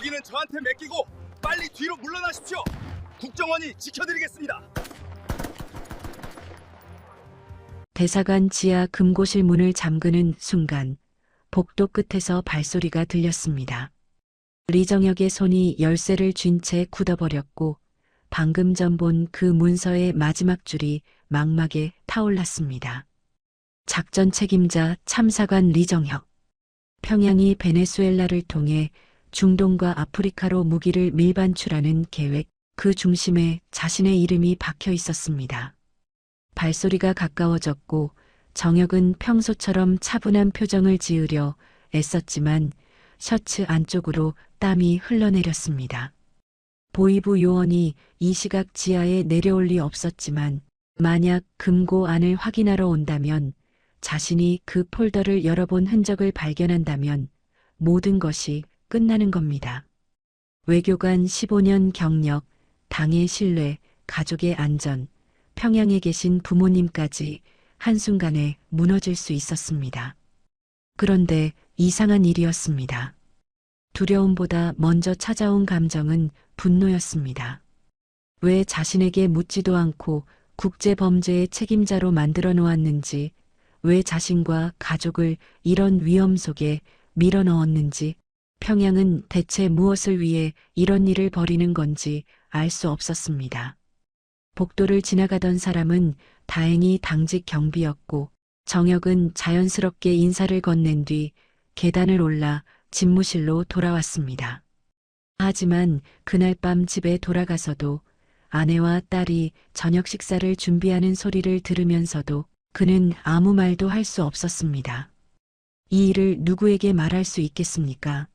여기는 저한테 맡기고 빨리 뒤로 물러나십시오. 국정원이 지켜드리겠습니다. 대사관 지하 금고실 문을 잠그는 순간 복도 끝에서 발소리가 들렸습니다. 리정혁의 손이 열쇠를 쥔 채 굳어버렸고 방금 전 본 그 문서의 마지막 줄이 막막에 타올랐습니다. 작전 책임자 참사관 리정혁. 평양이 베네수엘라를 통해 중동과 아프리카로 무기를 밀반출하는 계획, 그 중심에 자신의 이름이 박혀 있었습니다. 발소리가 가까워졌고 정혁은 평소처럼 차분한 표정을 지으려 애썼지만 셔츠 안쪽으로 땀이 흘러내렸습니다. 보이부 요원이 이 시각 지하에 내려올 리 없었지만 만약 금고 안을 확인하러 온다면, 자신이 그 폴더를 열어본 흔적을 발견한다면 모든 것이 끝나는 겁니다. 외교관 15년 경력, 당의 신뢰, 가족의 안전, 평양에 계신 부모님까지 한순간에 무너질 수 있었습니다. 그런데 이상한 일이었습니다. 두려움보다 먼저 찾아온 감정은 분노였습니다. 왜 자신에게 묻지도 않고 국제범죄의 책임자로 만들어 놓았는지, 왜 자신과 가족을 이런 위험 속에 밀어 넣었는지, 평양은 대체 무엇을 위해 이런 일을 벌이는 건지 알 수 없었습니다. 복도를 지나가던 사람은 다행히 당직 경비였고, 정혁은 자연스럽게 인사를 건넨 뒤 계단을 올라 집무실로 돌아왔습니다. 하지만 그날 밤 집에 돌아가서도 아내와 딸이 저녁 식사를 준비하는 소리를 들으면서도 그는 아무 말도 할 수 없었습니다. 이 일을 누구에게 말할 수 있겠습니까?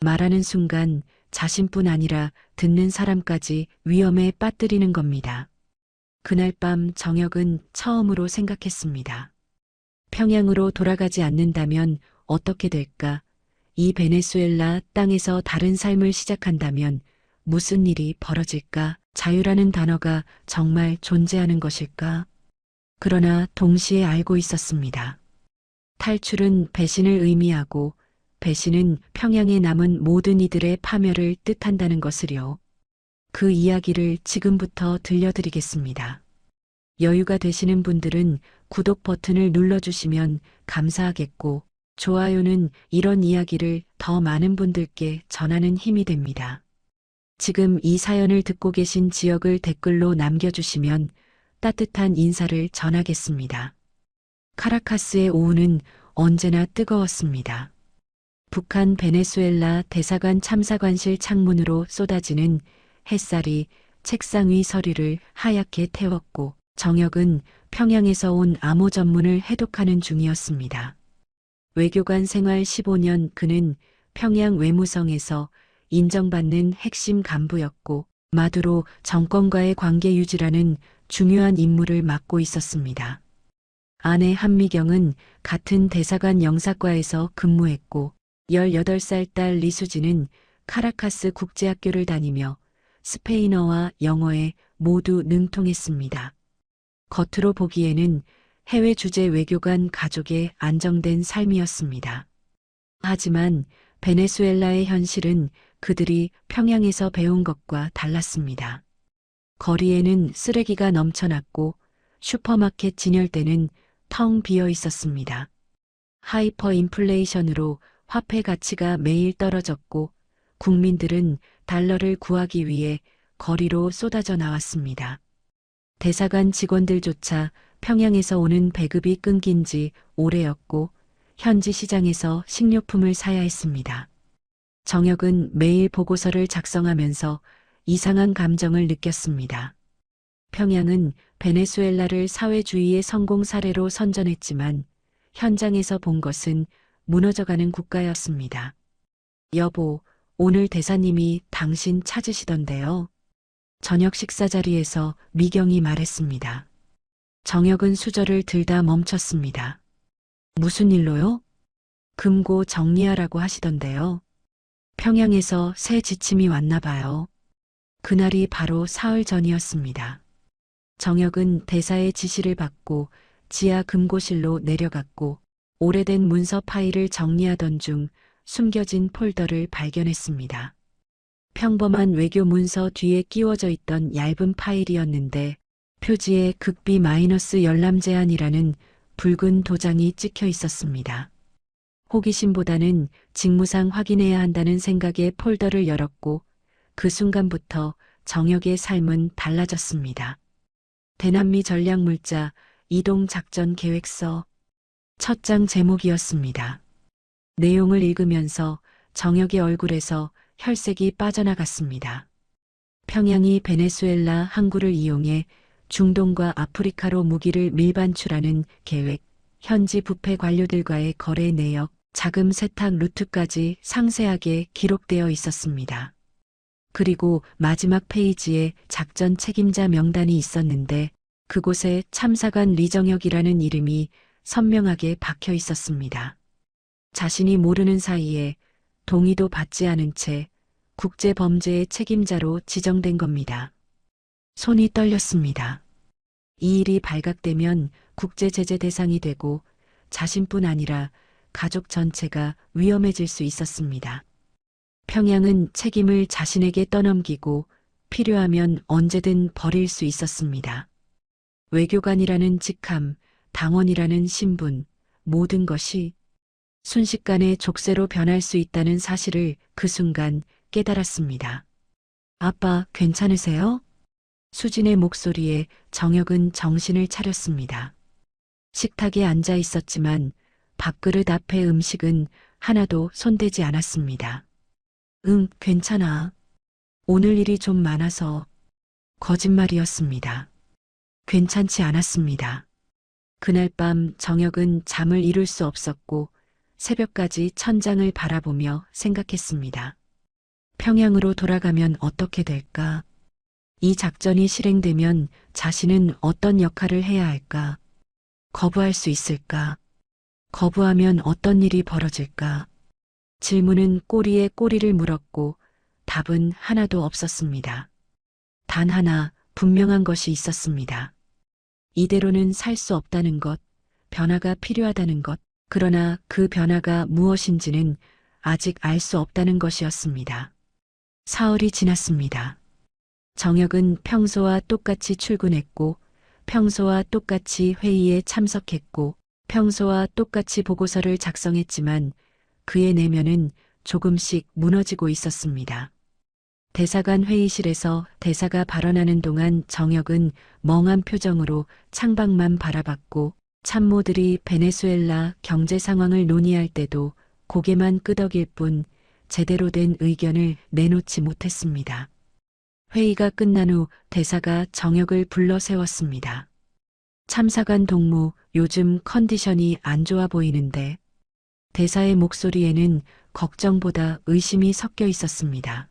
말하는 순간 자신뿐 아니라 듣는 사람까지 위험에 빠뜨리는 겁니다. 그날 밤 정혁은 처음으로 생각했습니다. 평양으로 돌아가지 않는다면 어떻게 될까? 이 베네수엘라 땅에서 다른 삶을 시작한다면 무슨 일이 벌어질까? 자유라는 단어가 정말 존재하는 것일까? 그러나 동시에 알고 있었습니다. 탈출은 배신을 의미하고 배신은 평양에 남은 모든 이들의 파멸을 뜻한다는 것을요. 그 이야기를 지금부터 들려드리겠습니다. 여유가 되시는 분들은 구독 버튼을 눌러주시면 감사하겠고, 좋아요는 이런 이야기를 더 많은 분들께 전하는 힘이 됩니다. 지금 이 사연을 듣고 계신 지역을 댓글로 남겨주시면 따뜻한 인사를 전하겠습니다. 카라카스의 오후는 언제나 뜨거웠습니다. 북한 베네수엘라 대사관 참사관실 창문으로 쏟아지는 햇살이 책상 위 서류를 하얗게 태웠고, 정혁은 평양에서 온 암호 전문을 해독하는 중이었습니다. 외교관 생활 15년, 그는 평양 외무성에서 인정받는 핵심 간부였고 마두로 정권과의 관계 유지라는 중요한 임무를 맡고 있었습니다. 아내 한미경은 같은 대사관 영사과에서 근무했고 18살 딸 리수지는 카라카스 국제학교를 다니며 스페인어와 영어에 모두 능통했습니다. 겉으로 보기에는 해외 주재 외교관 가족의 안정된 삶이었습니다. 하지만 베네수엘라의 현실은 그들이 평양에서 배운 것과 달랐습니다. 거리에는 쓰레기가 넘쳐났고 슈퍼마켓 진열대는 텅 비어 있었습니다. 하이퍼 인플레이션으로 화폐 가치가 매일 떨어졌고 국민들은 달러를 구하기 위해 거리로 쏟아져 나왔습니다. 대사관 직원들조차 평양에서 오는 배급이 끊긴 지 오래였고 현지 시장에서 식료품을 사야 했습니다. 정혁은 매일 보고서를 작성하면서 이상한 감정을 느꼈습니다. 평양은 베네수엘라를 사회주의의 성공 사례로 선전했지만 현장에서 본 것은 무너져가는 국가였습니다. 여보, 오늘 대사님이 당신 찾으시던데요. 저녁 식사 자리에서 미경이 말했습니다. 정혁은 수저를 들다 멈췄습니다. 무슨 일로요? 금고 정리하라고 하시던데요. 평양에서 새 지침이 왔나 봐요. 그날이 바로 사흘 전이었습니다. 정혁은 대사의 지시를 받고 지하 금고실로 내려갔고 오래된 문서 파일을 정리하던 중 숨겨진 폴더를 발견했습니다. 평범한 외교 문서 뒤에 끼워져 있던 얇은 파일이었는데 표지에 극비 마이너스 열람 제한이라는 붉은 도장이 찍혀 있었습니다. 호기심보다는 직무상 확인해야 한다는 생각에 폴더를 열었고 그 순간부터 정혁의 삶은 달라졌습니다. 대남미 전략물자 이동작전 계획서 첫 장 제목이었습니다. 내용을 읽으면서 정혁의 얼굴에서 혈색이 빠져나갔습니다. 평양이 베네수엘라 항구를 이용해 중동과 아프리카로 무기를 밀반출하는 계획, 현지 부패 관료들과의 거래 내역, 자금 세탁 루트까지 상세하게 기록되어 있었습니다. 그리고 마지막 페이지에 작전 책임자 명단이 있었는데 그곳에 참사관 리정혁이라는 이름이 선명하게 박혀 있었습니다. 자신이 모르는 사이에 동의도 받지 않은 채 국제범죄의 책임자로 지정된 겁니다. 손이 떨렸습니다. 이 일이 발각되면 국제제재 대상이 되고 자신뿐 아니라 가족 전체가 위험해질 수 있었습니다. 평양은 책임을 자신에게 떠넘기고 필요하면 언제든 버릴 수 있었습니다. 외교관이라는 직함, 당원이라는 신분, 모든 것이 순식간에 족쇄로 변할 수 있다는 사실을 그 순간 깨달았습니다. 아빠, 괜찮으세요? 수진의 목소리에 정혁은 정신을 차렸습니다. 식탁에 앉아 있었지만 밥그릇 앞의 음식은 하나도 손대지 않았습니다. 응, 괜찮아. 오늘 일이 좀 많아서. 거짓말이었습니다. 괜찮지 않았습니다. 그날 밤 정혁은 잠을 이룰 수 없었고 새벽까지 천장을 바라보며 생각했습니다. 평양으로 돌아가면 어떻게 될까? 이 작전이 실행되면 자신은 어떤 역할을 해야 할까? 거부할 수 있을까? 거부하면 어떤 일이 벌어질까? 질문은 꼬리에 꼬리를 물었고 답은 하나도 없었습니다. 단 하나 분명한 것이 있었습니다. 이대로는 살 수 없다는 것, 변화가 필요하다는 것, 그러나 그 변화가 무엇인지는 아직 알 수 없다는 것이었습니다. 사흘이 지났습니다. 정혁은 평소와 똑같이 출근했고, 평소와 똑같이 회의에 참석했고, 평소와 똑같이 보고서를 작성했지만 그의 내면은 조금씩 무너지고 있었습니다. 대사관 회의실에서 대사가 발언하는 동안 정혁은 멍한 표정으로 창밖만 바라봤고 참모들이 베네수엘라 경제 상황을 논의할 때도 고개만 끄덕일 뿐 제대로 된 의견을 내놓지 못했습니다. 회의가 끝난 후 대사가 정혁을 불러 세웠습니다. 참사관 동무, 요즘 컨디션이 안 좋아 보이는데. 대사의 목소리에는 걱정보다 의심이 섞여 있었습니다.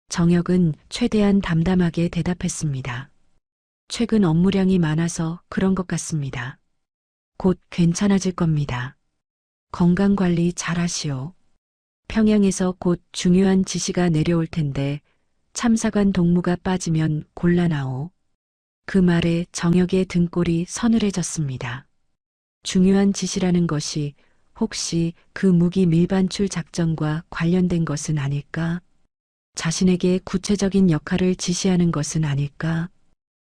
정혁은 최대한 담담하게 대답했습니다. 최근 업무량이 많아서 그런 것 같습니다. 곧 괜찮아질 겁니다. 건강관리 잘하시오. 평양에서 곧 중요한 지시가 내려올 텐데 참사관 동무가 빠지면 곤란하오. 그 말에 정혁의 등골이 서늘해졌습니다. 중요한 지시라는 것이 혹시 그 무기 밀반출 작전과 관련된 것은 아닐까? 자신에게 구체적인 역할을 지시하는 것은 아닐까?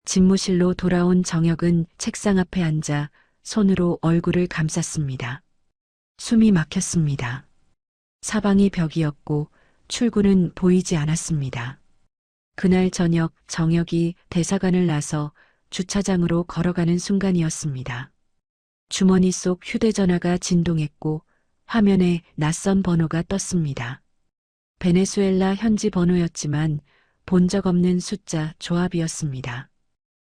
집무실로 돌아온 정혁은 책상 앞에 앉아 손으로 얼굴을 감쌌습니다. 숨이 막혔습니다. 사방이 벽이었고 출구는 보이지 않았습니다. 그날 저녁 정혁이 대사관을 나서 주차장으로 걸어가는 순간이었습니다. 주머니 속 휴대전화가 진동했고 화면에 낯선 번호가 떴습니다. 베네수엘라 현지 번호였지만 본 적 없는 숫자 조합이었습니다.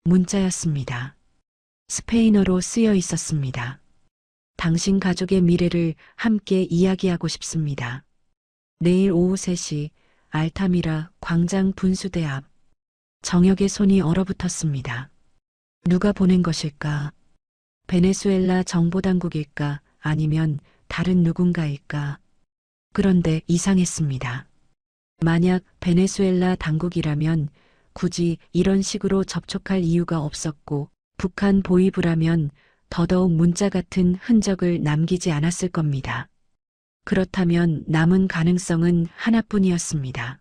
문자였습니다. 스페인어로 쓰여 있었습니다. 당신 가족의 미래를 함께 이야기하고 싶습니다. 내일 오후 3시 알타미라 광장 분수대 앞. 정혁의 손이 얼어붙었습니다. 누가 보낸 것일까? 베네수엘라 정보당국일까? 아니면 다른 누군가일까? 그런데 이상했습니다. 만약 베네수엘라 당국이라면 굳이 이런 식으로 접촉할 이유가 없었고 북한 보위부라면 더더욱 문자 같은 흔적을 남기지 않았을 겁니다. 그렇다면 남은 가능성은 하나뿐이었습니다.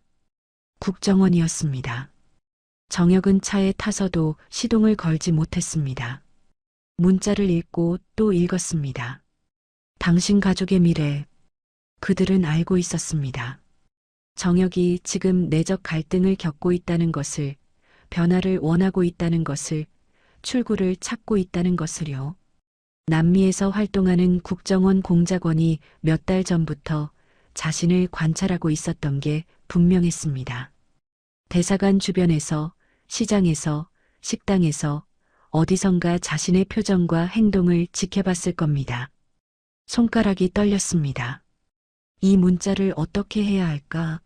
국정원이었습니다. 정혁은 차에 타서도 시동을 걸지 못했습니다. 문자를 읽고 또 읽었습니다. 당신 가족의 미래. 그들은 알고 있었습니다. 정혁이 지금 내적 갈등을 겪고 있다는 것을, 변화를 원하고 있다는 것을, 출구를 찾고 있다는 것을요. 남미에서 활동하는 국정원 공작원이 몇 달 전부터 자신을 관찰하고 있었던 게 분명했습니다. 대사관 주변에서, 시장에서, 식당에서, 어디선가 자신의 표정과 행동을 지켜봤을 겁니다. 손가락이 떨렸습니다. 이 문자를 어떻게 해야 할까?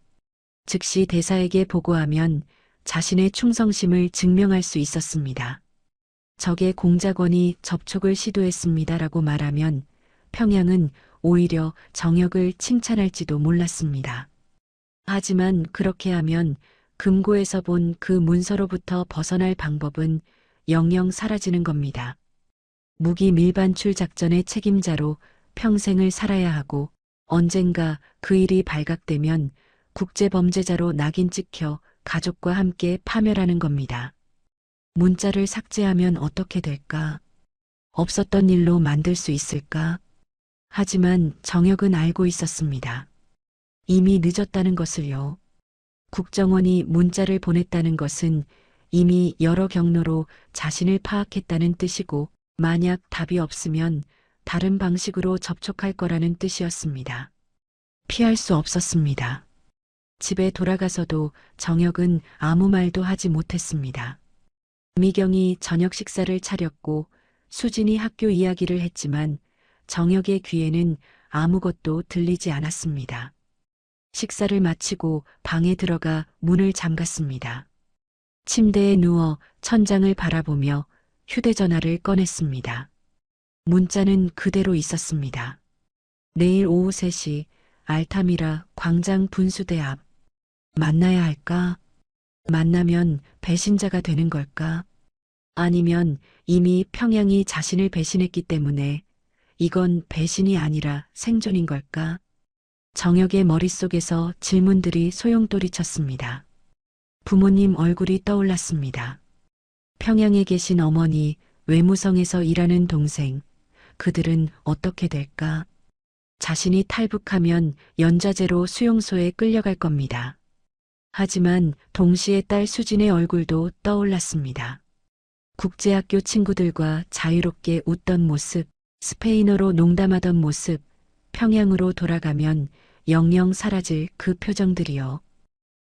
즉시 대사에게 보고하면 자신의 충성심을 증명할 수 있었습니다. 적의 공작원이 접촉을 시도했습니다라고 말하면 평양은 오히려 정혁을 칭찬할지도 몰랐습니다. 하지만 그렇게 하면 금고에서 본 그 문서로부터 벗어날 방법은 영영 사라지는 겁니다. 무기 밀반출 작전의 책임자로 평생을 살아야 하고 언젠가 그 일이 발각되면 국제범죄자로 낙인 찍혀 가족과 함께 파멸하는 겁니다. 문자를 삭제하면 어떻게 될까? 없었던 일로 만들 수 있을까? 하지만 정혁은 알고 있었습니다. 이미 늦었다는 것을요. 국정원이 문자를 보냈다는 것은 이미 여러 경로로 자신을 파악했다는 뜻이고 만약 답이 없으면 다른 방식으로 접촉할 거라는 뜻이었습니다. 피할 수 없었습니다. 집에 돌아가서도 정혁은 아무 말도 하지 못했습니다. 미경이 저녁 식사를 차렸고 수진이 학교 이야기를 했지만 정혁의 귀에는 아무것도 들리지 않았습니다. 식사를 마치고 방에 들어가 문을 잠갔습니다. 침대에 누워 천장을 바라보며 휴대전화를 꺼냈습니다. 문자는 그대로 있었습니다. 내일 오후 3시 알타미라 광장 분수대 앞. 만나야 할까? 만나면 배신자가 되는 걸까? 아니면 이미 평양이 자신을 배신했기 때문에 이건 배신이 아니라 생존인 걸까? 정혁의 머릿속에서 질문들이 소용돌이 쳤습니다. 부모님 얼굴이 떠올랐습니다. 평양에 계신 어머니, 외무성에서 일하는 동생, 그들은 어떻게 될까? 자신이 탈북하면 연좌제로 수용소에 끌려갈 겁니다. 하지만 동시에 딸 수진의 얼굴도 떠올랐습니다. 국제학교 친구들과 자유롭게 웃던 모습, 스페인어로 농담하던 모습, 평양으로 돌아가면 영영 사라질 그 표정들이요.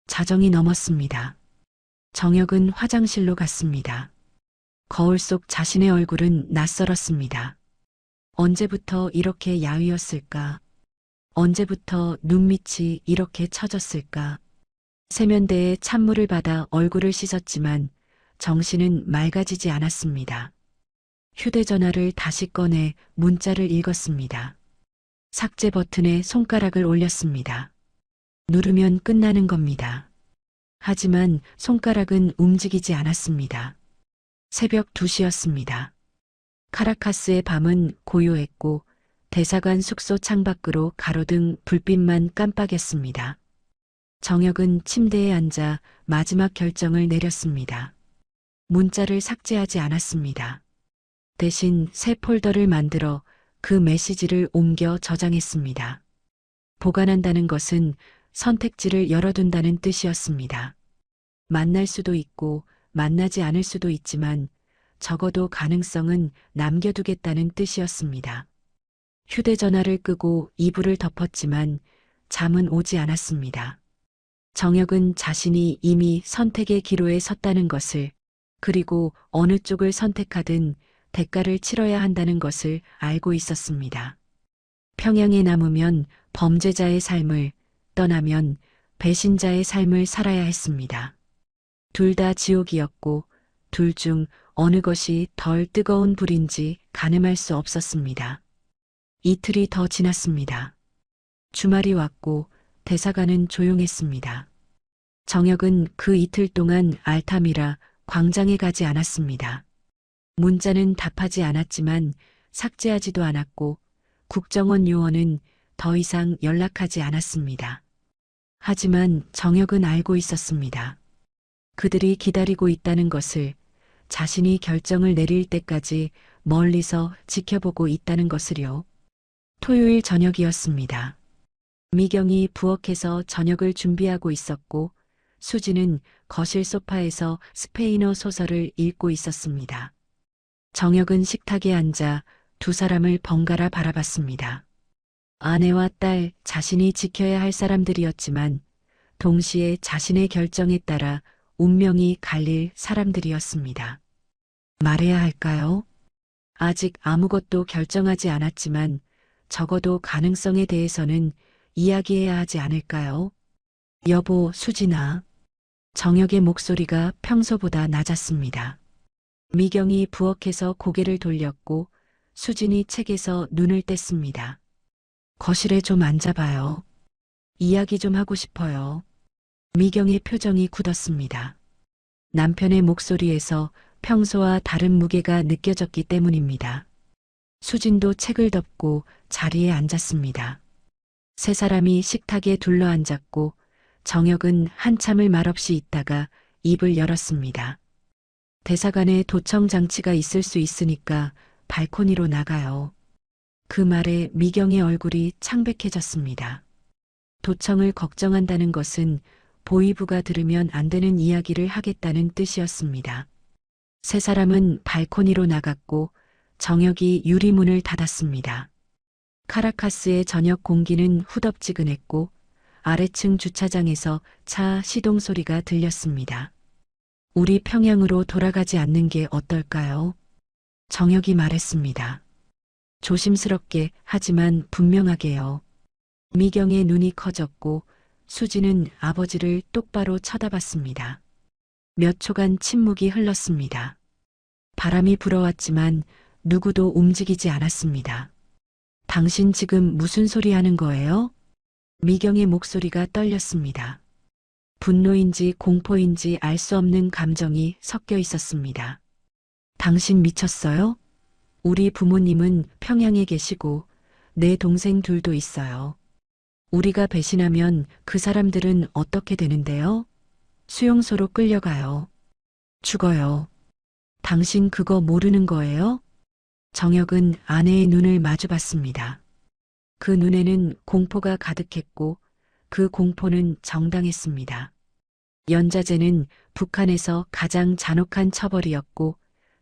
자정이 넘었습니다. 정혁은 화장실로 갔습니다. 거울 속 자신의 얼굴은 낯설었습니다. 언제부터 이렇게 야위었을까? 언제부터 눈밑이 이렇게 처졌을까? 세면대에 찬물을 받아 얼굴을 씻었지만 정신은 맑아지지 않았습니다. 휴대전화를 다시 꺼내 문자를 읽었습니다. 삭제 버튼에 손가락을 올렸습니다. 누르면 끝나는 겁니다. 하지만 손가락은 움직이지 않았습니다. 새벽 2시였습니다. 카라카스의 밤은 고요했고 대사관 숙소 창밖으로 가로등 불빛만 깜빡였습니다. 정혁은 침대에 앉아 마지막 결정을 내렸습니다. 문자를 삭제하지 않았습니다. 대신 새 폴더를 만들어 그 메시지를 옮겨 저장했습니다. 보관한다는 것은 선택지를 열어둔다는 뜻이었습니다. 만날 수도 있고 만나지 않을 수도 있지만 적어도 가능성은 남겨두겠다는 뜻이었습니다. 휴대전화를 끄고 이불을 덮었지만 잠은 오지 않았습니다. 정혁은 자신이 이미 선택의 기로에 섰다는 것을, 그리고 어느 쪽을 선택하든 대가를 치러야 한다는 것을 알고 있었습니다. 평양에 남으면 범죄자의 삶을, 떠나면 배신자의 삶을 살아야 했습니다. 둘 다 지옥이었고 둘 중 어느 것이 덜 뜨거운 불인지 가늠할 수 없었습니다. 이틀이 더 지났습니다. 주말이 왔고 대사관은 조용했습니다. 정혁은 그 이틀 동안 알타미라 광장에 가지 않았습니다. 문자는 답하지 않았지만 삭제하지도 않았고 국정원 요원은 더 이상 연락하지 않았습니다. 하지만 정혁은 알고 있었습니다. 그들이 기다리고 있다는 것을, 자신이 결정을 내릴 때까지 멀리서 지켜보고 있다는 것을요. 토요일 저녁이었습니다. 미경이 부엌에서 저녁을 준비하고 있었고 수지는 거실 소파에서 스페인어 소설을 읽고 있었습니다. 정혁은 식탁에 앉아 두 사람을 번갈아 바라봤습니다. 아내와 딸, 자신이 지켜야 할 사람들이었지만 동시에 자신의 결정에 따라 운명이 갈릴 사람들이었습니다. 말해야 할까요? 아직 아무것도 결정하지 않았지만 적어도 가능성에 대해서는 이야기해야 하지 않을까요? 여보, 수진아. 정혁의 목소리가 평소보다 낮았습니다. 미경이 부엌에서 고개를 돌렸고 수진이 책에서 눈을 뗐습니다. 거실에 좀 앉아봐요. 이야기 좀 하고 싶어요. 미경의 표정이 굳었습니다. 남편의 목소리에서 평소와 다른 무게가 느껴졌기 때문입니다. 수진도 책을 덮고 자리에 앉았습니다. 세 사람이 식탁에 둘러앉았고 정혁은 한참을 말없이 있다가 입을 열었습니다. 대사관에 도청 장치가 있을 수 있으니까 발코니로 나가요. 그 말에 미경의 얼굴이 창백해졌습니다. 도청을 걱정한다는 것은 보위부가 들으면 안 되는 이야기를 하겠다는 뜻이었습니다. 세 사람은 발코니로 나갔고 정혁이 유리문을 닫았습니다. 카라카스의 저녁 공기는 후덥지근했고 아래층 주차장에서 차 시동 소리가 들렸습니다. 우리 평양으로 돌아가지 않는 게 어떨까요? 정혁이 말했습니다. 조심스럽게 하지만 분명하게요. 미경의 눈이 커졌고 수지는 아버지를 똑바로 쳐다봤습니다. 몇 초간 침묵이 흘렀습니다. 바람이 불어왔지만 누구도 움직이지 않았습니다. 당신 지금 무슨 소리 하는 거예요? 미경의 목소리가 떨렸습니다. 분노인지 공포인지 알 수 없는 감정이 섞여 있었습니다. 당신 미쳤어요? 우리 부모님은 평양에 계시고 내 동생 둘도 있어요. 우리가 배신하면 그 사람들은 어떻게 되는데요? 수용소로 끌려가요. 죽어요. 당신 그거 모르는 거예요? 정혁은 아내의 눈을 마주봤습니다. 그 눈에는 공포가 가득했고 그 공포는 정당했습니다. 연자제는 북한에서 가장 잔혹한 처벌이었고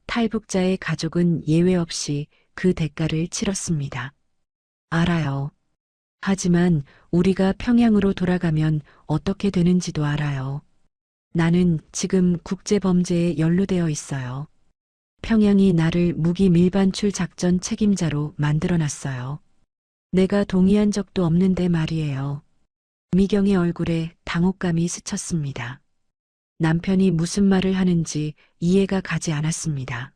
탈북자의 가족은 예외 없이 그 대가를 치렀습니다. 알아요. 하지만 우리가 평양으로 돌아가면 어떻게 되는지도 알아요. 나는 지금 국제범죄에 연루되어 있어요. 평양이 나를 무기 밀반출 작전 책임자로 만들어놨어요. 내가 동의한 적도 없는데 말이에요. 미경의 얼굴에 당혹감이 스쳤습니다. 남편이 무슨 말을 하는지 이해가 가지 않았습니다.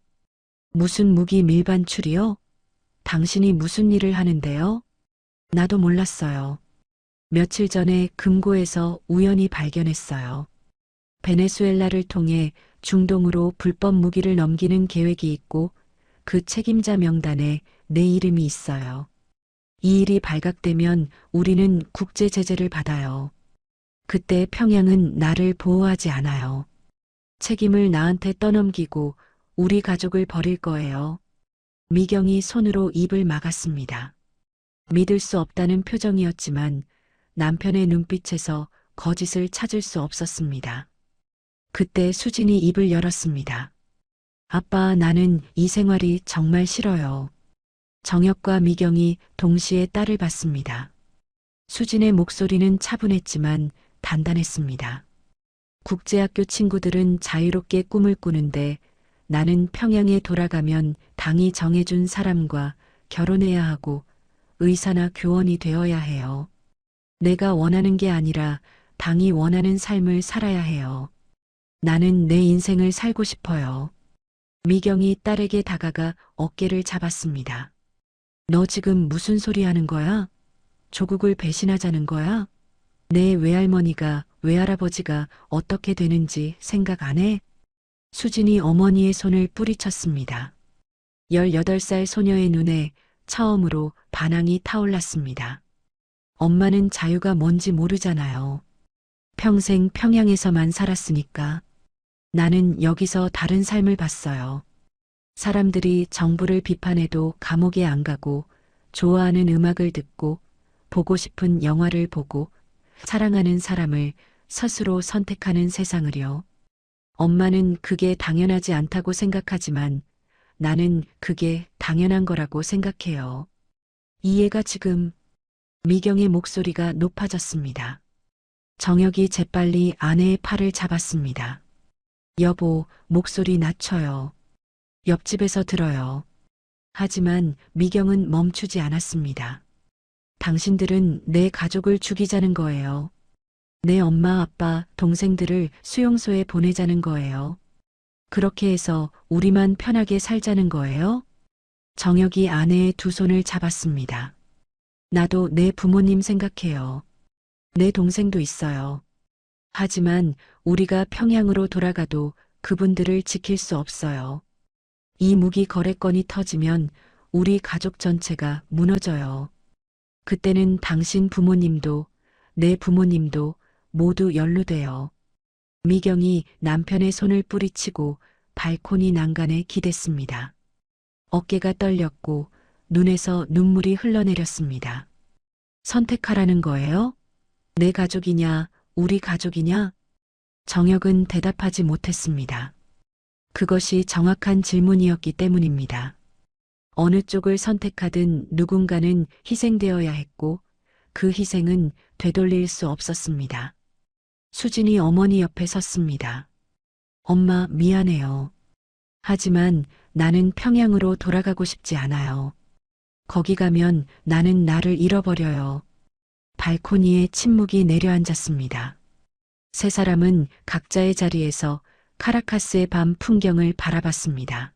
무슨 무기 밀반출이요? 당신이 무슨 일을 하는데요? 나도 몰랐어요. 며칠 전에 금고에서 우연히 발견했어요. 베네수엘라를 통해 중동으로 불법 무기를 넘기는 계획이 있고 그 책임자 명단에 내 이름이 있어요. 이 일이 발각되면 우리는 국제 제재를 받아요. 그때 평양은 나를 보호하지 않아요. 책임을 나한테 떠넘기고 우리 가족을 버릴 거예요. 미경이 손으로 입을 막았습니다. 믿을 수 없다는 표정이었지만 남편의 눈빛에서 거짓을 찾을 수 없었습니다. 그때 수진이 입을 열었습니다. 아빠, 나는 이 생활이 정말 싫어요. 정혁과 미경이 동시에 딸을 봤습니다. 수진의 목소리는 차분했지만 단단했습니다. 국제학교 친구들은 자유롭게 꿈을 꾸는데 나는 평양에 돌아가면 당이 정해준 사람과 결혼해야 하고 의사나 교원이 되어야 해요. 내가 원하는 게 아니라 당이 원하는 삶을 살아야 해요. 나는 내 인생을 살고 싶어요. 미경이 딸에게 다가가 어깨를 잡았습니다. 너 지금 무슨 소리 하는 거야? 조국을 배신하자는 거야? 내 외할머니가, 외할아버지가 어떻게 되는지 생각 안 해? 수진이 어머니의 손을 뿌리쳤습니다. 18살 소녀의 눈에 처음으로 반항이 타올랐습니다. 엄마는 자유가 뭔지 모르잖아요. 평생 평양에서만 살았으니까. 나는 여기서 다른 삶을 봤어요. 사람들이 정부를 비판해도 감옥에 안 가고, 좋아하는 음악을 듣고, 보고 싶은 영화를 보고, 사랑하는 사람을 스스로 선택하는 세상을요. 엄마는 그게 당연하지 않다고 생각하지만 나는 그게 당연한 거라고 생각해요. 이해가 지금. 미경의 목소리가 높아졌습니다. 정혁이 재빨리 아내의 팔을 잡았습니다. 여보, 목소리 낮춰요. 옆집에서 들어요. 하지만 미경은 멈추지 않았습니다. 당신들은 내 가족을 죽이자는 거예요. 내 엄마, 아빠, 동생들을 수용소에 보내자는 거예요. 그렇게 해서 우리만 편하게 살자는 거예요? 정혁이 아내의 두 손을 잡았습니다. 나도 내 부모님 생각해요. 내 동생도 있어요. 하지만 우리가 평양으로 돌아가도 그분들을 지킬 수 없어요. 이 무기 거래건이 터지면 우리 가족 전체가 무너져요. 그때는 당신 부모님도 내 부모님도 모두 연루돼요. 미경이 남편의 손을 뿌리치고 발코니 난간에 기댔습니다. 어깨가 떨렸고 눈에서 눈물이 흘러내렸습니다. 선택하라는 거예요? 내 가족이냐, 우리 가족이냐? 정혁은 대답하지 못했습니다. 그것이 정확한 질문이었기 때문입니다. 어느 쪽을 선택하든 누군가는 희생되어야 했고 그 희생은 되돌릴 수 없었습니다. 수진이 어머니 옆에 섰습니다. 엄마, 미안해요. 하지만 나는 평양으로 돌아가고 싶지 않아요. 거기 가면 나는 나를 잃어버려요. 발코니에 침묵이 내려앉았습니다. 세 사람은 각자의 자리에서 카라카스의 밤 풍경을 바라봤습니다.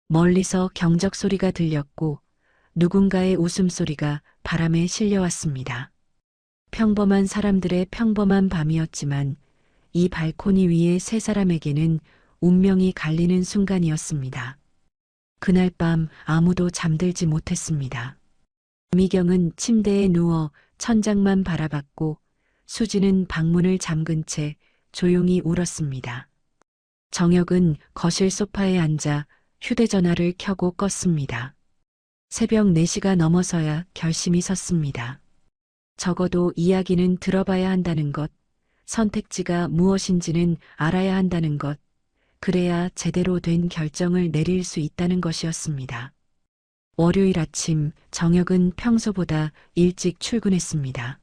멀리서 경적 소리가 들렸고 누군가의 웃음소리가 바람에 실려왔습니다. 평범한 사람들의 평범한 밤이었지만 이 발코니 위의 세 사람에게는 운명이 갈리는 순간이었습니다. 그날 밤 아무도 잠들지 못했습니다. 미경은 침대에 누워 천장만 바라봤고 수지는 방문을 잠근 채 조용히 울었습니다. 정혁은 거실 소파에 앉아 휴대전화를 켜고 껐습니다. 새벽 4시가 넘어서야 결심이 섰습니다. 적어도 이야기는 들어봐야 한다는 것, 선택지가 무엇인지는 알아야 한다는 것, 그래야 제대로 된 결정을 내릴 수 있다는 것이었습니다. 월요일 아침 정혁은 평소보다 일찍 출근했습니다.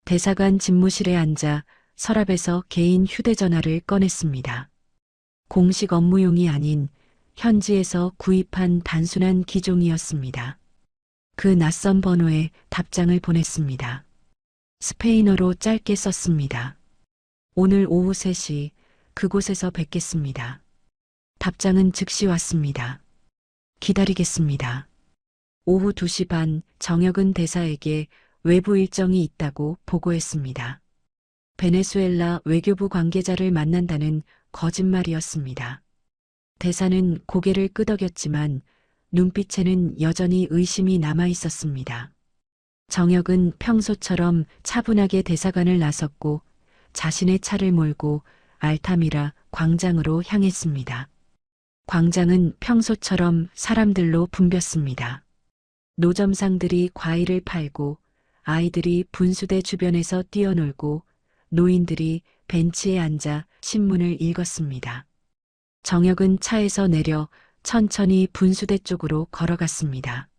대사관 집무실에 앉아 서랍에서 개인 휴대전화를 꺼냈습니다. 공식 업무용이 아닌 현지에서 구입한 단순한 기종이었습니다. 그 낯선 번호에 답장을 보냈습니다. 스페인어로 짧게 썼습니다. 오늘 오후 3시 그곳에서 뵙겠습니다. 답장은 즉시 왔습니다. 기다리겠습니다. 오후 2시 반 정혁은 대사에게 외부 일정이 있다고 보고했습니다. 베네수엘라 외교부 관계자를 만난다는 거짓말이었습니다. 대사는 고개를 끄덕였지만 눈빛에는 여전히 의심이 남아 있었습니다. 정혁은 평소처럼 차분하게 대사관을 나섰고 자신의 차를 몰고 알타미라 광장으로 향했습니다. 광장은 평소처럼 사람들로 붐볐습니다. 노점상들이 과일을 팔고 아이들이 분수대 주변에서 뛰어놀고 노인들이 벤치에 앉아 신문을 읽었습니다. 정혁은 차에서 내려 천천히 분수대 쪽으로 걸어갔습니다.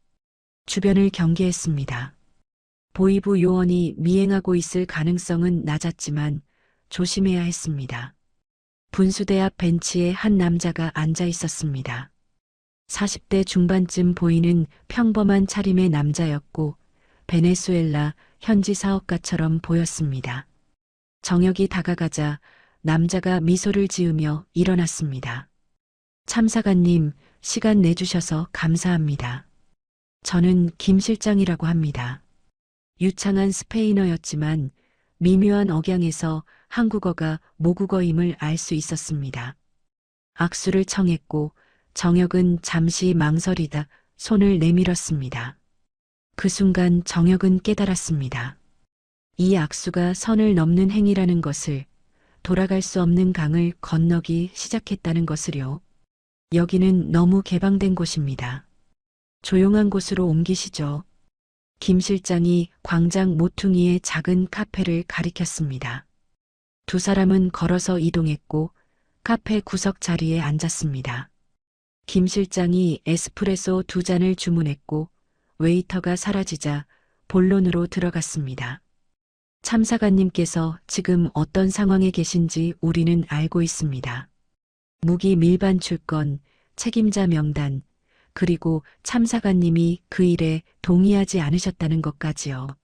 주변을 경계했습니다. 보이부 요원이 미행하고 있을 가능성은 낮았지만 조심해야 했습니다. 분수대 앞 벤치에 한 남자가 앉아 있었습니다. 40대 중반쯤 보이는 평범한 차림의 남자였고 베네수엘라 현지 사업가처럼 보였습니다. 정혁이 다가가자 남자가 미소를 지으며 일어났습니다. 참사관님, 시간 내주셔서 감사합니다. 저는 김 실장이라고 합니다. 유창한 스페인어였지만 미묘한 억양에서 한국어가 모국어임을 알 수 있었습니다. 악수를 청했고 정혁은 잠시 망설이다 손을 내밀었습니다. 그 순간 정혁은 깨달았습니다. 이 악수가 선을 넘는 행위라는 것을, 돌아갈 수 없는 강을 건너기 시작했다는 것을요. 여기는 너무 개방된 곳입니다. 조용한 곳으로 옮기시죠. 김 실장이 광장 모퉁이의 작은 카페를 가리켰습니다. 두 사람은 걸어서 이동했고 카페 구석 자리에 앉았습니다. 김 실장이 에스프레소 2잔을 주문했고 웨이터가 사라지자 본론으로 들어갔습니다. 참사관님께서 지금 어떤 상황에 계신지 우리는 알고 있습니다. 무기 밀반 출건, 책임자 명단, 그리고 참사관님이 그 일에 동의하지 않으셨다는 것까지요.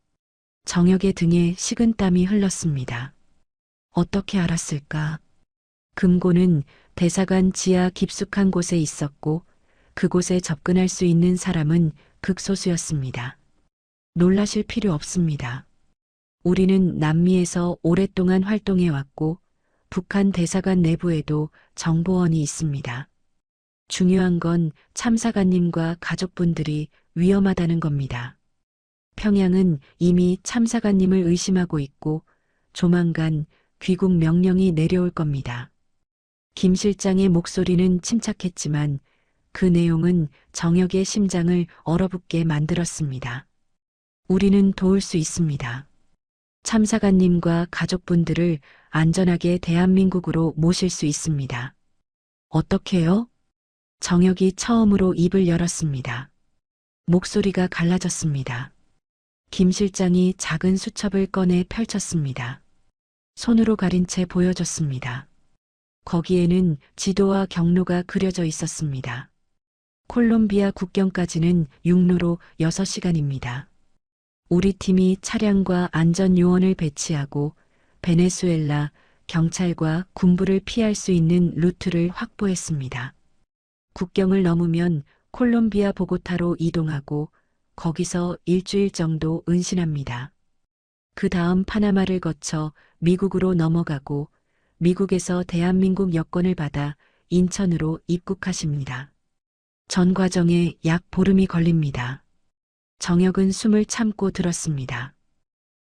정혁의 등에 식은땀이 흘렀습니다. 어떻게 알았을까? 금고는 대사관 지하 깊숙한 곳에 있었고 그곳에 접근할 수 있는 사람은 극소수였습니다. 놀라실 필요 없습니다. 우리는 남미에서 오랫동안 활동해왔고 북한 대사관 내부에도 정보원이 있습니다. 중요한 건 참사관님과 가족분들이 위험하다는 겁니다. 평양은 이미 참사관님을 의심하고 있고 조만간 귀국 명령이 내려올 겁니다. 김 실장의 목소리는 침착했지만 그 내용은 정혁의 심장을 얼어붙게 만들었습니다. 우리는 도울 수 있습니다. 참사관님과 가족분들을 안전하게 대한민국으로 모실 수 있습니다. 어떻게요? 정혁이 처음으로 입을 열었습니다. 목소리가 갈라졌습니다. 김 실장이 작은 수첩을 꺼내 펼쳤습니다. 손으로 가린 채 보여줬습니다. 거기에는 지도와 경로가 그려져 있었습니다. 콜롬비아 국경까지는 육로로 6시간입니다. 우리 팀이 차량과 안전요원을 배치하고 베네수엘라 경찰과 군부를 피할 수 있는 루트를 확보했습니다. 국경을 넘으면 콜롬비아 보고타로 이동하고 거기서 일주일 정도 은신합니다. 그 다음 파나마를 거쳐 미국으로 넘어가고 미국에서 대한민국 여권을 받아 인천으로 입국하십니다. 전 과정에 약 보름이 걸립니다. 정혁은 숨을 참고 들었습니다.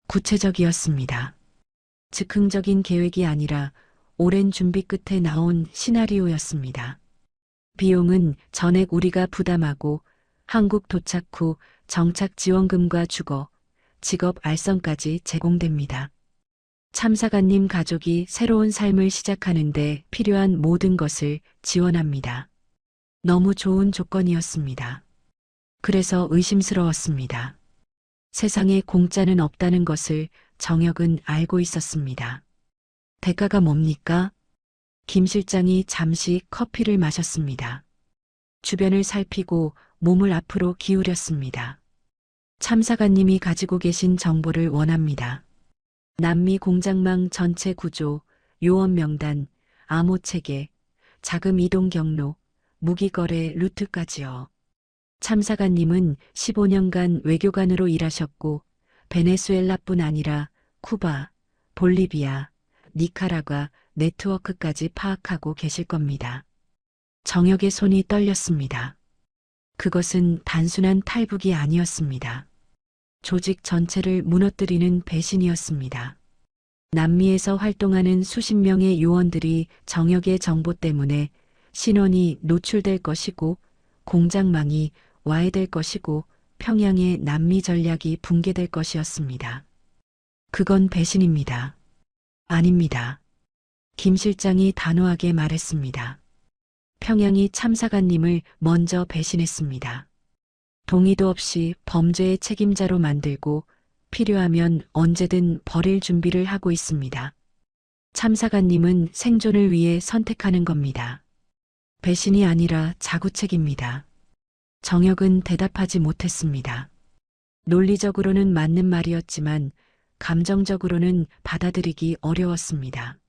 구체적이었습니다. 즉흥적인 계획이 아니라 오랜 준비 끝에 나온 시나리오였습니다. 비용은 전액 우리가 부담하고 한국 도착 후 정착 지원금과 주거, 직업 알선까지 제공됩니다. 참사관님 가족이 새로운 삶을 시작하는데 필요한 모든 것을 지원합니다. 너무 좋은 조건이었습니다. 그래서 의심스러웠습니다. 세상에 공짜는 없다는 것을 정혁은 알고 있었습니다. 대가가 뭡니까? 김 실장이 잠시 커피를 마셨습니다. 주변을 살피고 몸을 앞으로 기울였습니다. 참사관님이 가지고 계신 정보를 원합니다. 남미 공장망 전체 구조, 요원 명단, 암호 체계, 자금 이동 경로, 무기 거래 루트까지요. 참사관님은 15년간 외교관으로 일하셨고 베네수엘라뿐 아니라 쿠바, 볼리비아, 니카라과 네트워크까지 파악하고 계실 겁니다. 정혁의 손이 떨렸습니다. 그것은 단순한 탈북이 아니었습니다. 조직 전체를 무너뜨리는 배신이었습니다. 남미에서 활동하는 수십 명의 요원들이 정혁의 정보 때문에 신원이 노출될 것이고 공장망이 와해될 것이고 평양의 남미 전략이 붕괴될 것이었습니다. 그건 배신입니다. 아닙니다. 김 실장이 단호하게 말했습니다. 평양이 참사관님을 먼저 배신했습니다. 동의도 없이 범죄의 책임자로 만들고 필요하면 언제든 버릴 준비를 하고 있습니다. 참사관님은 생존을 위해 선택하는 겁니다. 배신이 아니라 자구책입니다. 정혁은 대답하지 못했습니다. 논리적으로는 맞는 말이었지만 감정적으로는 받아들이기 어려웠습니다.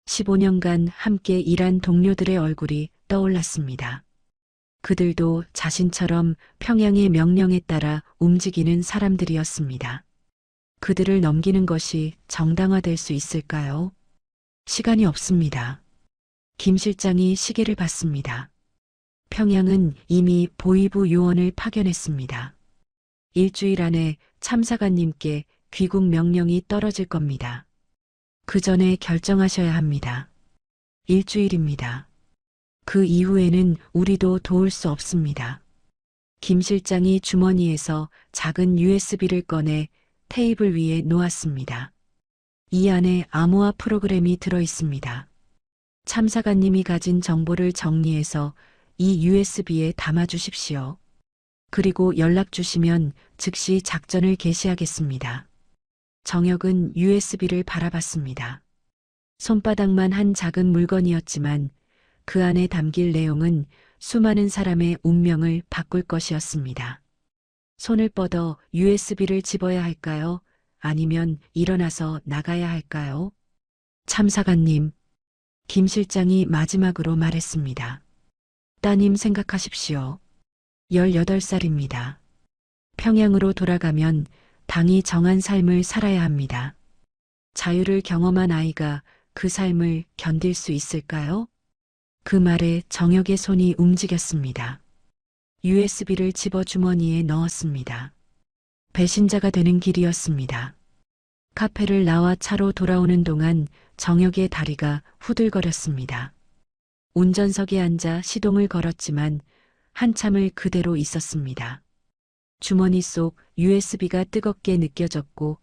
15년간 함께 일한 동료들의 얼굴이 떠올랐습니다. 그들도 자신처럼 평양의 명령에 따라 움직이는 사람들이었습니다. 그들을 넘기는 것이 정당화될 수 있을까요? 시간이 없습니다. 김 실장이 시계를 봤습니다. 평양은 이미 보위부 요원을 파견했습니다. 일주일 안에 참사관님께 귀국 명령이 떨어질 겁니다. 그 전에 결정하셔야 합니다. 일주일입니다. 그 이후에는 우리도 도울 수 없습니다. 김 실장이 주머니에서 작은 USB를 꺼내 테이블 위에 놓았습니다. 이 안에 암호화 프로그램이 들어 있습니다. 참사관님이 가진 정보를 정리해서 이 USB에 담아 주십시오. 그리고 연락 주시면 즉시 작전을 개시하겠습니다. 정혁은 USB를 바라봤습니다. 손바닥만 한 작은 물건이었지만 그 안에 담길 내용은 수많은 사람의 운명을 바꿀 것이었습니다. 손을 뻗어 USB를 집어야 할까요? 아니면 일어나서 나가야 할까요? 참사관님, 김 실장이 마지막으로 말했습니다. 따님 생각하십시오. 18살입니다. 평양으로 돌아가면 당이 정한 삶을 살아야 합니다. 자유를 경험한 아이가 그 삶을 견딜 수 있을까요? 그 말에 정혁의 손이 움직였습니다. USB를 집어 주머니에 넣었습니다. 배신자가 되는 길이었습니다. 카페를 나와 차로 돌아오는 동안 정혁의 다리가 후들거렸습니다. 운전석에 앉아 시동을 걸었지만 한참을 그대로 있었습니다. 주머니 속 USB가 뜨겁게 느껴졌고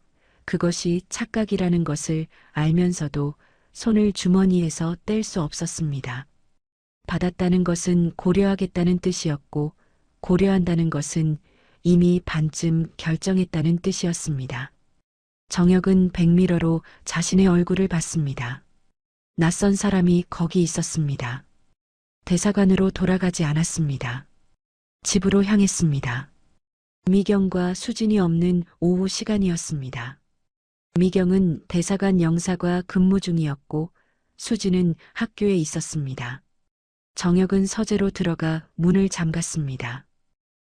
그것이 착각이라는 것을 알면서도 손을 주머니에서 뗄 수 없었습니다. 받았다는 것은 고려하겠다는 뜻이었고 고려한다는 것은 이미 반쯤 결정했다는 뜻이었습니다. 정혁은 백미러로 자신의 얼굴을 봤습니다. 낯선 사람이 거기 있었습니다. 대사관으로 돌아가지 않았습니다. 집으로 향했습니다. 미경과 수진이 없는 오후 시간이었습니다. 미경은 대사관 영사과 근무 중이었고 수진은 학교에 있었습니다. 정혁은 서재로 들어가 문을 잠갔습니다.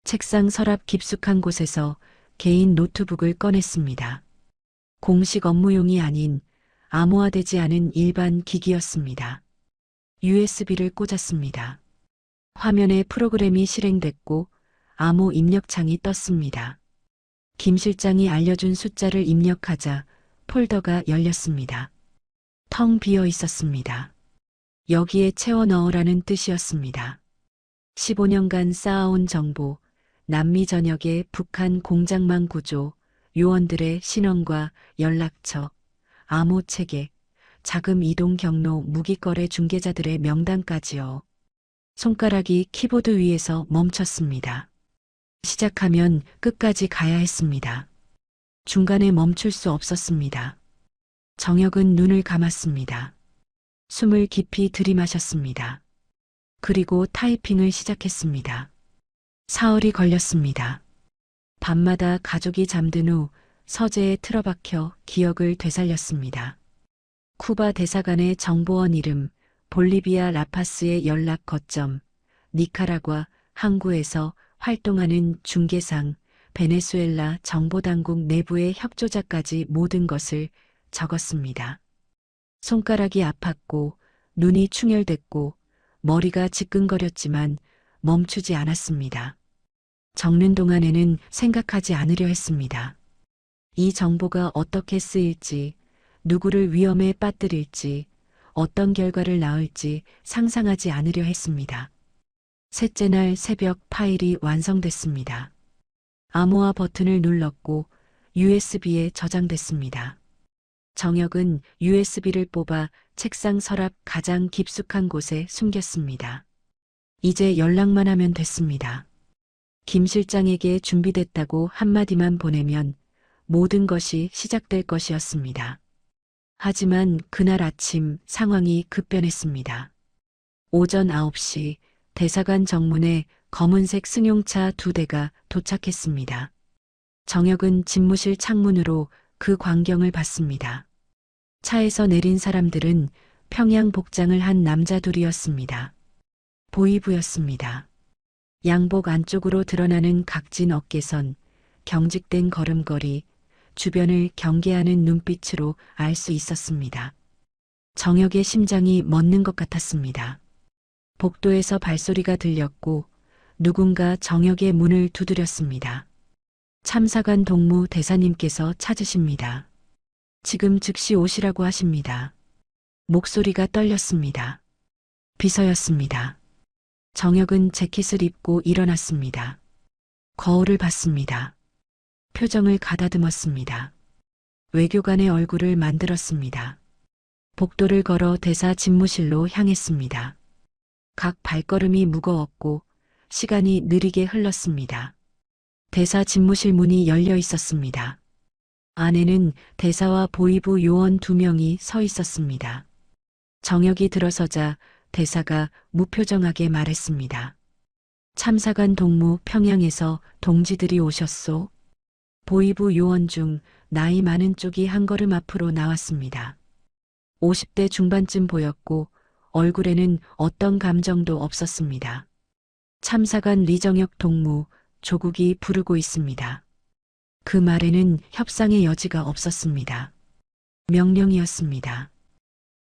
책상 서랍 깊숙한 곳에서 개인 노트북을 꺼냈습니다. 공식 업무용이 아닌 암호화되지 않은 일반 기기였습니다. USB를 꽂았습니다. 화면에 프로그램이 실행됐고 암호 입력창이 떴습니다. 김 실장이 알려준 숫자를 입력하자 폴더가 열렸습니다. 텅 비어 있었습니다. 여기에 채워 넣으라는 뜻이었습니다. 15년간 쌓아온 정보, 남미 전역의 북한 공작망 구조, 요원들의 신원과 연락처, 암호 체계, 자금 이동 경로 무기거래 중개자들의 명단까지요. 손가락이 키보드 위에서 멈췄습니다. 시작하면 끝까지 가야 했습니다. 중간에 멈출 수 없었습니다. 정혁은 눈을 감았습니다. 숨을 깊이 들이마셨습니다. 그리고 타이핑을 시작했습니다. 사흘이 걸렸습니다. 밤마다 가족이 잠든 후 서재에 틀어박혀 기억을 되살렸습니다. 쿠바 대사관의 정보원 이름, 볼리비아 라파스의 연락 거점, 니카라과 항구에서 활동하는 중개상, 베네수엘라 정보당국 내부의 협조자까지 모든 것을 적었습니다. 손가락이 아팠고 눈이 충혈됐고 머리가 지끈거렸지만 멈추지 않았습니다. 적는 동안에는 생각하지 않으려 했습니다. 이 정보가 어떻게 쓰일지, 누구를 위험에 빠뜨릴지, 어떤 결과를 낳을지 상상하지 않으려 했습니다. 셋째 날 새벽 파일이 완성됐습니다. 암호화 버튼을 눌렀고 USB에 저장됐습니다. 정혁은 USB를 뽑아 책상 서랍 가장 깊숙한 곳에 숨겼습니다. 이제 연락만 하면 됐습니다. 김 실장에게 준비됐다고 한마디만 보내면 모든 것이 시작될 것이었습니다. 하지만 그날 아침 상황이 급변했습니다. 오전 9시 대사관 정문에 검은색 승용차 2대가 도착했습니다. 정혁은 집무실 창문으로 그 광경을 봤습니다. 차에서 내린 사람들은 평양 복장을 한 남자 둘이었습니다. 보이부였습니다. 양복 안쪽으로 드러나는 각진 어깨선, 경직된 걸음걸이, 주변을 경계하는 눈빛으로 알 수 있었습니다. 정혁의 심장이 멎는 것 같았습니다. 복도에서 발소리가 들렸고 누군가 정혁의 문을 두드렸습니다. 참사관 동무 대사님께서 찾으십니다. 지금 즉시 오시라고 하십니다. 목소리가 떨렸습니다. 비서였습니다. 정혁은 재킷을 입고 일어났습니다. 거울을 봤습니다. 표정을 가다듬었습니다. 외교관의 얼굴을 만들었습니다. 복도를 걸어 대사 집무실로 향했습니다. 각 발걸음이 무거웠고 시간이 느리게 흘렀습니다. 대사 집무실 문이 열려 있었습니다. 안에는 대사와 보이부 요원 2명이 서 있었습니다. 정혁이 들어서자 대사가 무표정하게 말했습니다. 참사관 동무 평양에서 동지들이 오셨소. 보이부 요원 중 나이 많은 쪽이 한 걸음 앞으로 나왔습니다. 50대 중반쯤 보였고 얼굴에는 어떤 감정도 없었습니다. 참사관 리정혁 동무, 조국이 부르고 있습니다. 그 말에는 협상의 여지가 없었습니다. 명령이었습니다.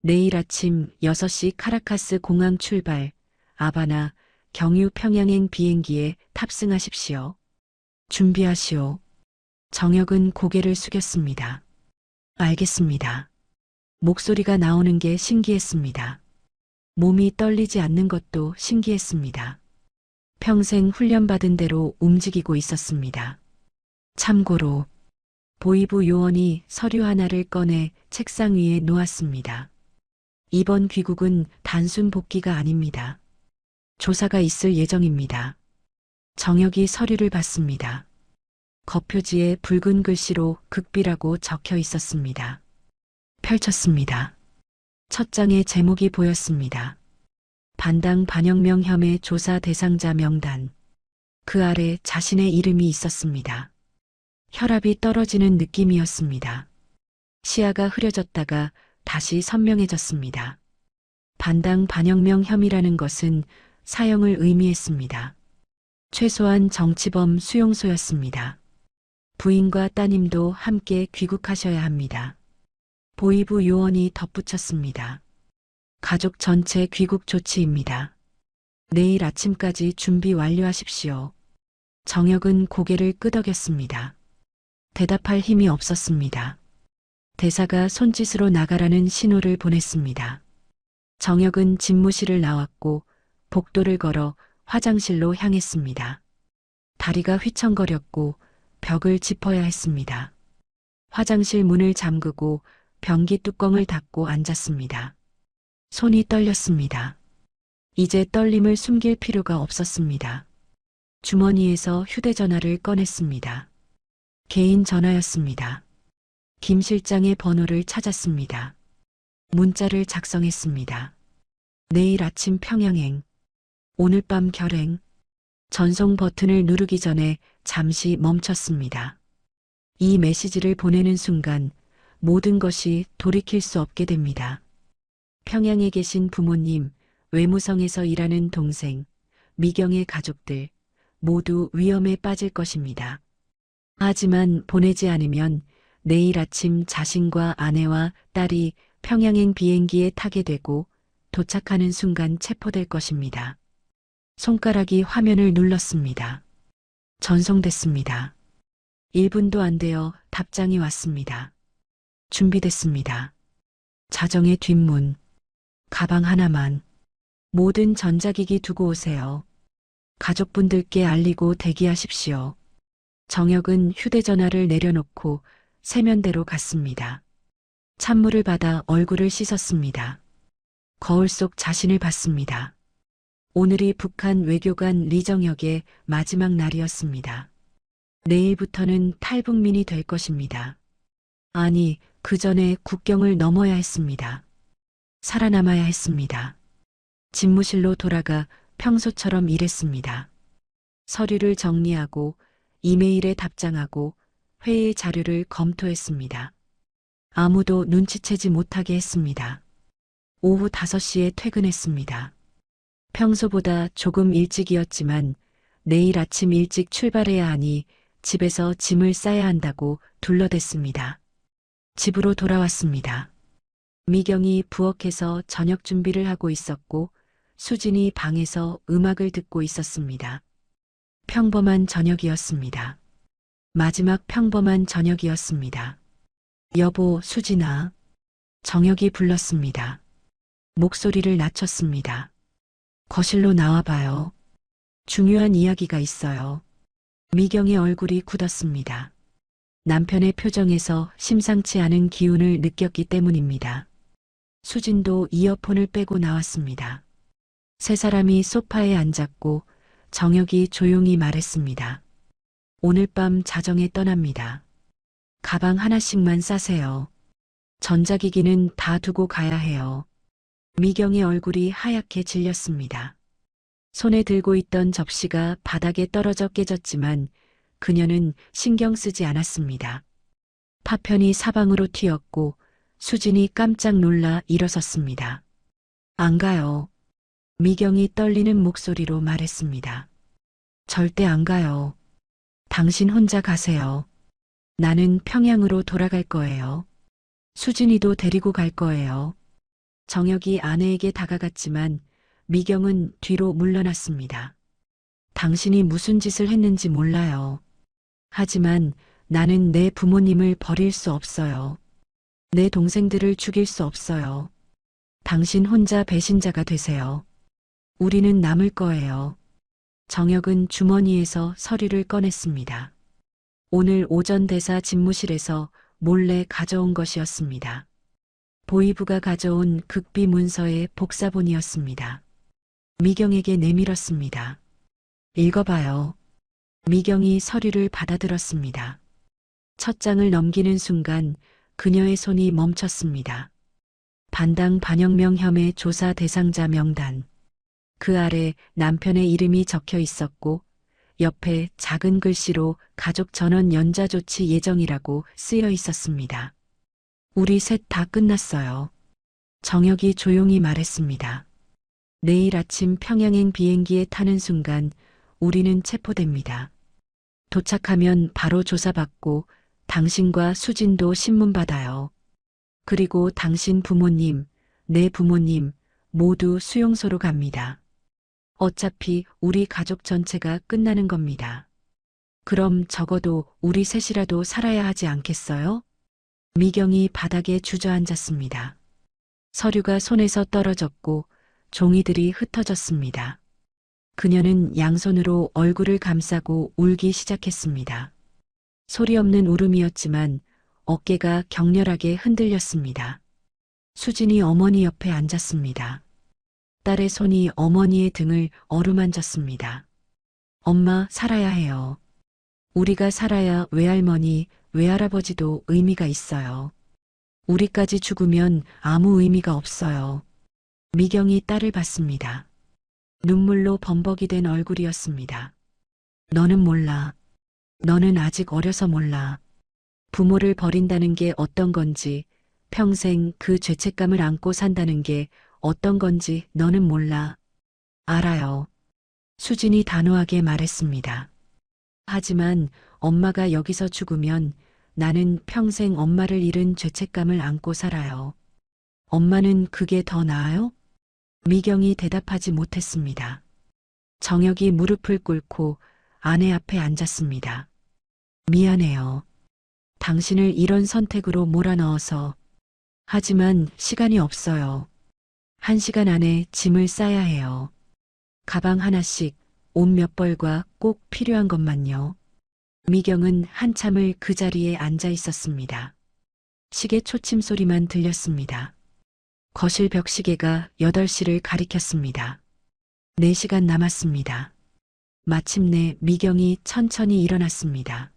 내일 아침 6시 카라카스 공항 출발, 아바나, 경유 평양행 비행기에 탑승하십시오. 준비하시오. 정혁은 고개를 숙였습니다. 알겠습니다. 목소리가 나오는 게 신기했습니다. 몸이 떨리지 않는 것도 신기했습니다. 평생 훈련받은 대로 움직이고 있었습니다. 참고로 보이부 요원이 서류 하나를 꺼내 책상 위에 놓았습니다. 이번 귀국은 단순 복귀가 아닙니다. 조사가 있을 예정입니다. 정혁이 서류를 받습니다. 겉표지에 붉은 글씨로 극비라고 적혀 있었습니다. 펼쳤습니다. 첫 장에 제목이 보였습니다. 반당 반혁명 혐의 조사 대상자 명단. 그 아래 자신의 이름이 있었습니다. 혈압이 떨어지는 느낌이었습니다. 시야가 흐려졌다가 다시 선명해졌습니다. 반당 반혁명 혐의라는 것은 사형을 의미했습니다. 최소한 정치범 수용소였습니다. 부인과 따님도 함께 귀국하셔야 합니다. 보이부 요원이 덧붙였습니다. 가족 전체 귀국 조치입니다. 내일 아침까지 준비 완료하십시오. 정혁은 고개를 끄덕였습니다. 대답할 힘이 없었습니다. 대사가 손짓으로 나가라는 신호를 보냈습니다. 정혁은 집무실을 나왔고 복도를 걸어 화장실로 향했습니다. 다리가 휘청거렸고 벽을 짚어야 했습니다. 화장실 문을 잠그고 변기 뚜껑을 닫고 앉았습니다. 손이 떨렸습니다. 이제 떨림을 숨길 필요가 없었습니다. 주머니에서 휴대전화를 꺼냈습니다. 개인 전화였습니다. 김 실장의 번호를 찾았습니다. 문자를 작성했습니다. 내일 아침 평양행. 오늘 밤 결행. 전송 버튼을 누르기 전에 잠시 멈췄습니다. 이 메시지를 보내는 순간 모든 것이 돌이킬 수 없게 됩니다. 평양에 계신 부모님, 외무성에서 일하는 동생, 미경의 가족들 모두 위험에 빠질 것입니다. 하지만 보내지 않으면 내일 아침 자신과 아내와 딸이 평양행 비행기에 타게 되고 도착하는 순간 체포될 것입니다. 손가락이 화면을 눌렀습니다. 전송됐습니다. 1분도 안 되어 답장이 왔습니다. 준비됐습니다. 자정의 뒷문. 가방 하나만. 모든 전자기기 두고 오세요. 가족분들께 알리고 대기하십시오. 정혁은 휴대전화를 내려놓고 세면대로 갔습니다. 찬물을 받아 얼굴을 씻었습니다. 거울 속 자신을 봤습니다. 오늘이 북한 외교관 리정혁의 마지막 날이었습니다. 내일부터는 탈북민이 될 것입니다. 아니, 그 전에 국경을 넘어야 했습니다. 살아남아야 했습니다. 집무실로 돌아가 평소처럼 일했습니다. 서류를 정리하고 이메일에 답장하고 회의 자료를 검토했습니다. 아무도 눈치채지 못하게 했습니다. 오후 5시에 퇴근했습니다. 평소보다 조금 일찍이었지만 내일 아침 일찍 출발해야 하니 집에서 짐을 싸야 한다고 둘러댔습니다. 집으로 돌아왔습니다. 미경이 부엌에서 저녁 준비를 하고 있었고 수진이 방에서 음악을 듣고 있었습니다. 평범한 저녁이었습니다. 마지막 평범한 저녁이었습니다. 여보, 수진아. 정혁이 불렀습니다. 목소리를 낮췄습니다. 거실로 나와봐요. 중요한 이야기가 있어요. 미경의 얼굴이 굳었습니다. 남편의 표정에서 심상치 않은 기운을 느꼈기 때문입니다. 수진도 이어폰을 빼고 나왔습니다. 세 사람이 소파에 앉았고 정혁이 조용히 말했습니다. 오늘 밤 자정에 떠납니다. 가방 하나씩만 싸세요. 전자기기는 다 두고 가야 해요. 미경의 얼굴이 하얗게 질렸습니다. 손에 들고 있던 접시가 바닥에 떨어져 깨졌지만 그녀는 신경 쓰지 않았습니다. 파편이 사방으로 튀었고 수진이 깜짝 놀라 일어섰습니다. 안 가요. 미경이 떨리는 목소리로 말했습니다. 절대 안 가요. 당신 혼자 가세요. 나는 평양으로 돌아갈 거예요. 수진이도 데리고 갈 거예요. 정혁이 아내에게 다가갔지만 미경은 뒤로 물러났습니다. 당신이 무슨 짓을 했는지 몰라요. 하지만 나는 내 부모님을 버릴 수 없어요. 내 동생들을 죽일 수 없어요. 당신 혼자 배신자가 되세요. 우리는 남을 거예요. 정혁은 주머니에서 서류를 꺼냈습니다. 오늘 오전 대사 집무실에서 몰래 가져온 것이었습니다. 보이부가 가져온 극비 문서의 복사본이었습니다. 미경에게 내밀었습니다. 읽어봐요. 미경이 서류를 받아들었습니다. 첫 장을 넘기는 순간 그녀의 손이 멈췄습니다. 반당 반영명 혐의 조사 대상자 명단. 그 아래 남편의 이름이 적혀 있었고 옆에 작은 글씨로 가족 전원 연좌 조치 예정이라고 쓰여 있었습니다. 우리 셋 다 끝났어요. 정혁이 조용히 말했습니다. 내일 아침 평양행 비행기에 타는 순간 우리는 체포됩니다. 도착하면 바로 조사받고 당신과 수진도 신문 받아요. 그리고 당신 부모님, 내 부모님 모두 수용소로 갑니다. 어차피 우리 가족 전체가 끝나는 겁니다. 그럼 적어도 우리 셋이라도 살아야 하지 않겠어요? 미경이 바닥에 주저앉았습니다. 서류가 손에서 떨어졌고 종이들이 흩어졌습니다. 그녀는 양손으로 얼굴을 감싸고 울기 시작했습니다. 소리 없는 울음이었지만 어깨가 격렬하게 흔들렸습니다. 수진이 어머니 옆에 앉았습니다. 딸의 손이 어머니의 등을 어루만졌습니다. 엄마, 살아야 해요. 우리가 살아야 외할머니, 외할아버지도 의미가 있어요. 우리까지 죽으면 아무 의미가 없어요. 미경이 딸을 봤습니다. 눈물로 범벅이 된 얼굴이었습니다. 너는 몰라. 너는 아직 어려서 몰라. 부모를 버린다는 게 어떤 건지, 평생 그 죄책감을 안고 산다는 게 어떤 건지 너는 몰라. 알아요. 수진이 단호하게 말했습니다. 하지만 엄마가 여기서 죽으면 나는 평생 엄마를 잃은 죄책감을 안고 살아요. 엄마는 그게 더 나아요? 미경이 대답하지 못했습니다. 정혁이 무릎을 꿇고 아내 앞에 앉았습니다. 미안해요. 당신을 이런 선택으로 몰아넣어서. 하지만 시간이 없어요. 1시간 안에 짐을 싸야 해요. 가방 하나씩, 옷 몇 벌과 꼭 필요한 것만요. 미경은 한참을 그 자리에 앉아 있었습니다. 시계 초침 소리만 들렸습니다. 거실 벽시계가 8시를 가리켰습니다. 4시간 남았습니다. 마침내 미경이 천천히 일어났습니다.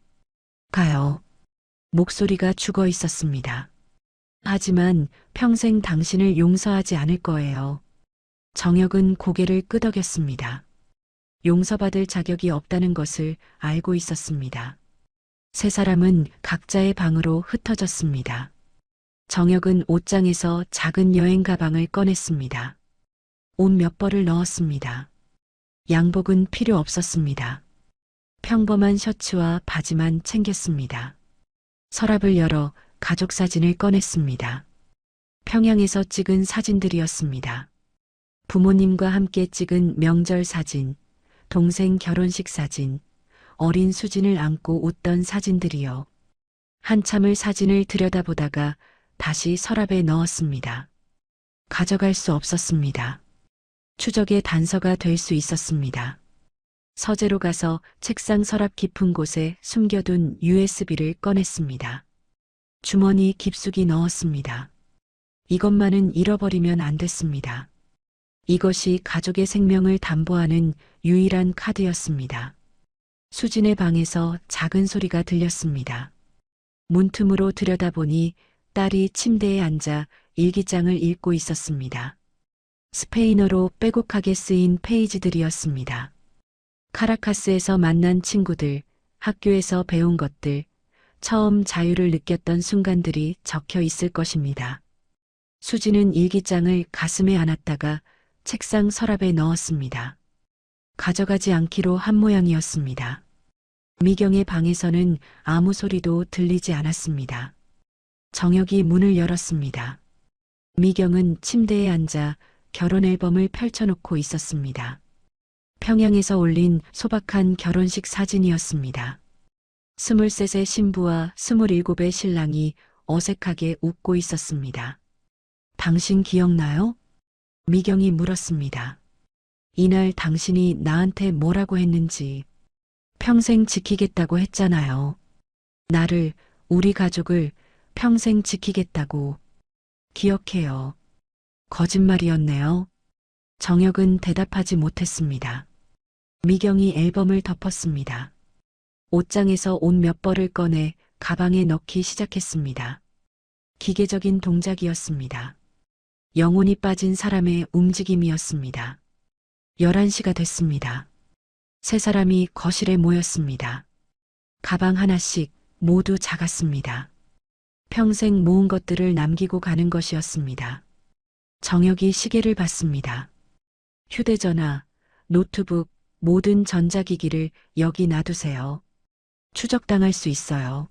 가요. 목소리가 죽어 있었습니다. 하지만 평생 당신을 용서하지 않을 거예요. 정혁은 고개를 끄덕였습니다. 용서받을 자격이 없다는 것을 알고 있었습니다. 세 사람은 각자의 방으로 흩어졌습니다. 정혁은 옷장에서 작은 여행 가방을 꺼냈습니다. 옷 몇 벌을 넣었습니다. 양복은 필요 없었습니다. 평범한 셔츠와 바지만 챙겼습니다. 서랍을 열어 가족 사진을 꺼냈습니다. 평양에서 찍은 사진들이었습니다. 부모님과 함께 찍은 명절 사진, 동생 결혼식 사진, 어린 수진을 안고 웃던 사진들이요. 한참을 사진을 들여다보다가 다시 서랍에 넣었습니다. 가져갈 수 없었습니다. 추적의 단서가 될 수 있었습니다. 서재로 가서 책상 서랍 깊은 곳에 숨겨둔 USB를 꺼냈습니다. 주머니 깊숙이 넣었습니다. 이것만은 잃어버리면 안 됐습니다. 이것이 가족의 생명을 담보하는 유일한 카드였습니다. 수진의 방에서 작은 소리가 들렸습니다. 문틈으로 들여다보니 딸이 침대에 앉아 일기장을 읽고 있었습니다. 스페인어로 빼곡하게 쓰인 페이지들이었습니다. 카라카스에서 만난 친구들, 학교에서 배운 것들, 처음 자유를 느꼈던 순간들이 적혀 있을 것입니다. 수지는 일기장을 가슴에 안았다가 책상 서랍에 넣었습니다. 가져가지 않기로 한 모양이었습니다. 미경의 방에서는 아무 소리도 들리지 않았습니다. 정혁이 문을 열었습니다. 미경은 침대에 앉아 결혼 앨범을 펼쳐놓고 있었습니다. 평양에서 올린 소박한 결혼식 사진이었습니다. 23세 신부와 27의 신랑이 어색하게 웃고 있었습니다. 당신 기억나요? 미경이 물었습니다. 이날 당신이 나한테 뭐라고 했는지. 평생 지키겠다고 했잖아요. 나를, 우리 가족을 평생 지키겠다고. 기억해요. 거짓말이었네요. 정혁은 대답하지 못했습니다. 미경이 앨범을 덮었습니다. 옷장에서 옷 몇 벌을 꺼내 가방에 넣기 시작했습니다. 기계적인 동작이었습니다. 영혼이 빠진 사람의 움직임이었습니다. 11시가 됐습니다. 세 사람이 거실에 모였습니다. 가방 하나씩 모두 작았습니다. 평생 모은 것들을 남기고 가는 것이었습니다. 정혁이 시계를 봤습니다. 휴대전화, 노트북, 모든 전자기기를 여기 놔두세요. 추적당할 수 있어요.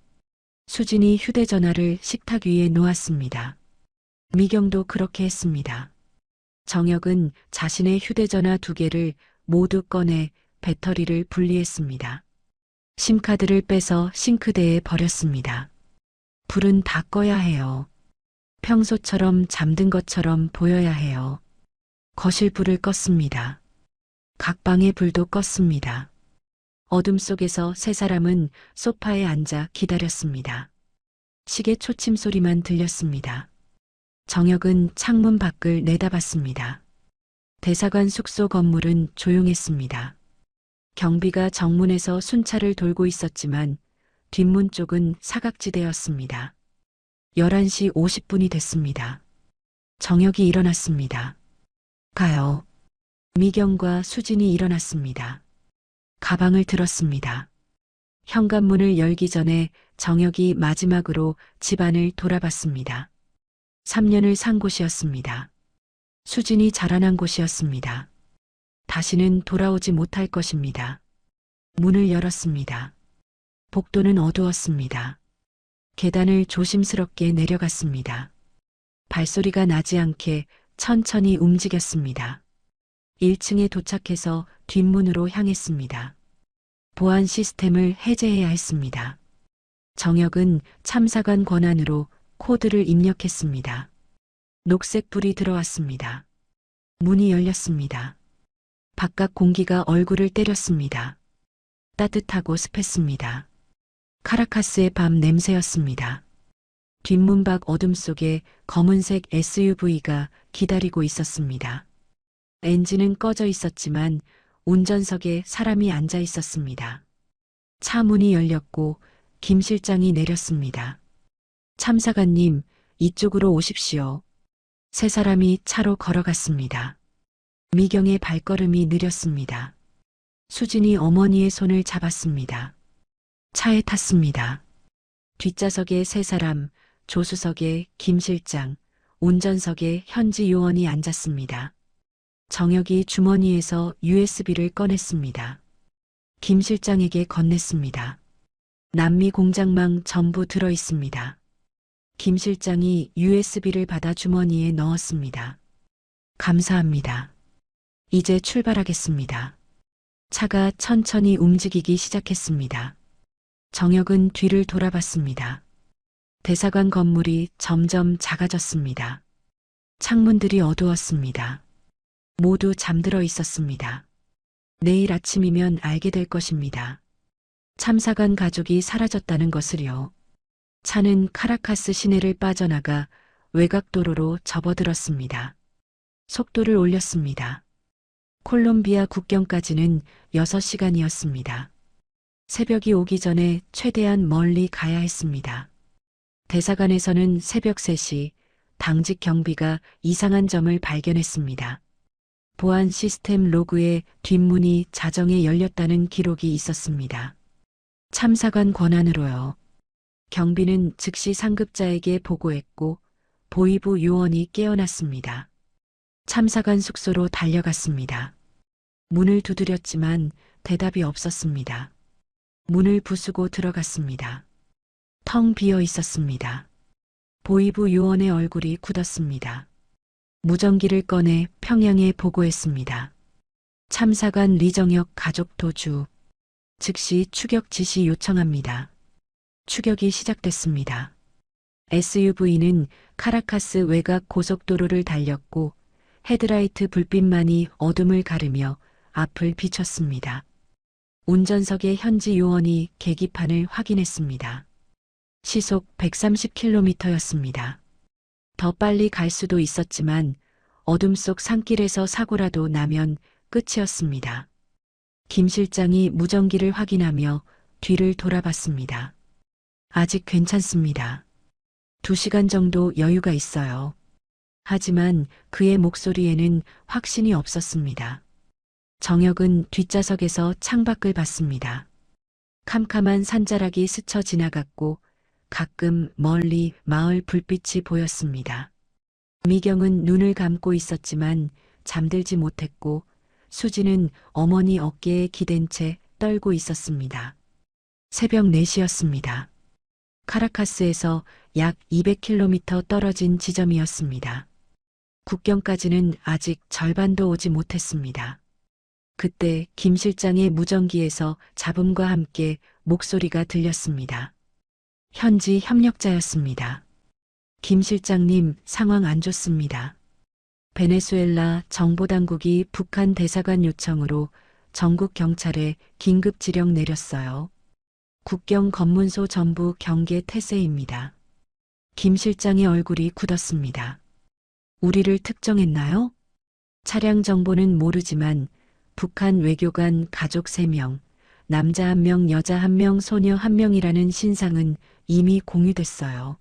수진이 휴대전화를 식탁 위에 놓았습니다. 미경도 그렇게 했습니다. 정혁은 자신의 휴대전화 2개를 모두 꺼내 배터리를 분리했습니다. 심카드를 빼서 싱크대에 버렸습니다. 불은 다 꺼야 해요. 평소처럼 잠든 것처럼 보여야 해요. 거실 불을 껐습니다. 각 방의 불도 껐습니다. 어둠 속에서 세 사람은 소파에 앉아 기다렸습니다. 시계 초침 소리만 들렸습니다. 정혁은 창문 밖을 내다봤습니다. 대사관 숙소 건물은 조용했습니다. 경비가 정문에서 순찰을 돌고 있었지만 뒷문 쪽은 사각지대였습니다. 11시 50분이 됐습니다. 정혁이 일어났습니다. 가요. 미경과 수진이 일어났습니다. 가방을 들었습니다. 현관문을 열기 전에 정혁이 마지막으로 집안을 돌아봤습니다. 3년을 산 곳이었습니다. 수진이 자라난 곳이었습니다. 다시는 돌아오지 못할 것입니다. 문을 열었습니다. 복도는 어두웠습니다. 계단을 조심스럽게 내려갔습니다. 발소리가 나지 않게 천천히 움직였습니다. 1층에 도착해서 뒷문으로 향했습니다. 보안 시스템을 해제해야 했습니다. 정혁은 참사관 권한으로 코드를 입력했습니다. 녹색 불이 들어왔습니다. 문이 열렸습니다. 바깥 공기가 얼굴을 때렸습니다. 따뜻하고 습했습니다. 카라카스의 밤 냄새였습니다. 뒷문 밖 어둠 속에 검은색 SUV가 기다리고 있었습니다. 엔진은 꺼져 있었지만 운전석에 사람이 앉아 있었습니다. 차 문이 열렸고 김 실장이 내렸습니다. 참사관님, 이쪽으로 오십시오. 세 사람이 차로 걸어갔습니다. 미경의 발걸음이 느렸습니다. 수진이 어머니의 손을 잡았습니다. 차에 탔습니다. 뒷좌석에 세 사람, 조수석에 김 실장, 운전석에 현지 요원이 앉았습니다. 정혁이 주머니에서 USB를 꺼냈습니다. 김 실장에게 건넸습니다. 남미 공장망 전부 들어 있습니다. 김 실장이 USB를 받아 주머니에 넣었습니다. 감사합니다. 이제 출발하겠습니다. 차가 천천히 움직이기 시작했습니다. 정혁은 뒤를 돌아봤습니다. 대사관 건물이 점점 작아졌습니다. 창문들이 어두웠습니다. 모두 잠들어 있었습니다. 내일 아침이면 알게 될 것입니다. 참사관 가족이 사라졌다는 것을요. 차는 카라카스 시내를 빠져나가 외곽도로로 접어들었습니다. 속도를 올렸습니다. 콜롬비아 국경까지는 6시간이었습니다. 새벽이 오기 전에 최대한 멀리 가야 했습니다. 대사관에서는 새벽 3시 당직 경비가 이상한 점을 발견했습니다. 보안 시스템 로그에 뒷문이 자정에 열렸다는 기록이 있었습니다. 참사관 권한으로요. 경비는 즉시 상급자에게 보고했고 보위부 요원이 깨어났습니다. 참사관 숙소로 달려갔습니다. 문을 두드렸지만 대답이 없었습니다. 문을 부수고 들어갔습니다. 텅 비어 있었습니다. 보위부 요원의 얼굴이 굳었습니다. 무전기를 꺼내 평양에 보고했습니다. 참사관 리정혁 가족 도주. 즉시 추격 지시 요청합니다. 추격이 시작됐습니다. SUV는 카라카스 외곽 고속도로를 달렸고 헤드라이트 불빛만이 어둠을 가르며 앞을 비췄습니다. 운전석의 현지 요원이 계기판을 확인했습니다. 시속 130km였습니다. 더 빨리 갈 수도 있었지만 어둠 속 산길에서 사고라도 나면 끝이었습니다. 김 실장이 무전기를 확인하며 뒤를 돌아봤습니다. 아직 괜찮습니다. 2시간 정도 여유가 있어요. 하지만 그의 목소리에는 확신이 없었습니다. 정혁은 뒷좌석에서 창밖을 봤습니다. 캄캄한 산자락이 스쳐 지나갔고 가끔 멀리 마을 불빛이 보였습니다. 미경은 눈을 감고 있었지만 잠들지 못했고 수지는 어머니 어깨에 기댄 채 떨고 있었습니다. 새벽 4시였습니다. 카라카스에서 약 200km 떨어진 지점이었습니다. 국경까지는 아직 절반도 오지 못했습니다. 그때 김 실장의 무전기에서 잡음과 함께 목소리가 들렸습니다. 현지 협력자였습니다. 김 실장님, 상황 안 좋습니다. 베네수엘라 정보당국이 북한 대사관 요청으로 전국 경찰에 긴급 지령 내렸어요. 국경 검문소 전부 경계 태세입니다. 김 실장의 얼굴이 굳었습니다. 우리를 특정했나요? 차량 정보는 모르지만 북한 외교관 가족 3명, 남자 1명, 여자 1명, 소녀 1명이라는 신상은 이미 공유됐어요.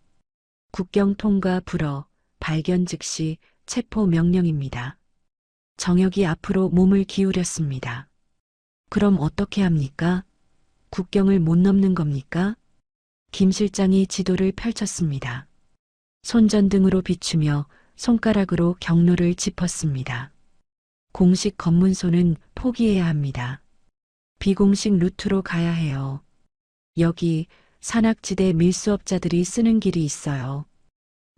국경 통과 불어, 발견 즉시 체포 명령입니다. 정혁이 앞으로 몸을 기울였습니다. 그럼 어떻게 합니까? 국경을 못 넘는 겁니까? 김 실장이 지도를 펼쳤습니다. 손전등으로 비추며 손가락으로 경로를 짚었습니다. 공식 검문소는 포기해야 합니다. 비공식 루트로 가야 해요. 여기 산악지대 밀수업자들이 쓰는 길이 있어요.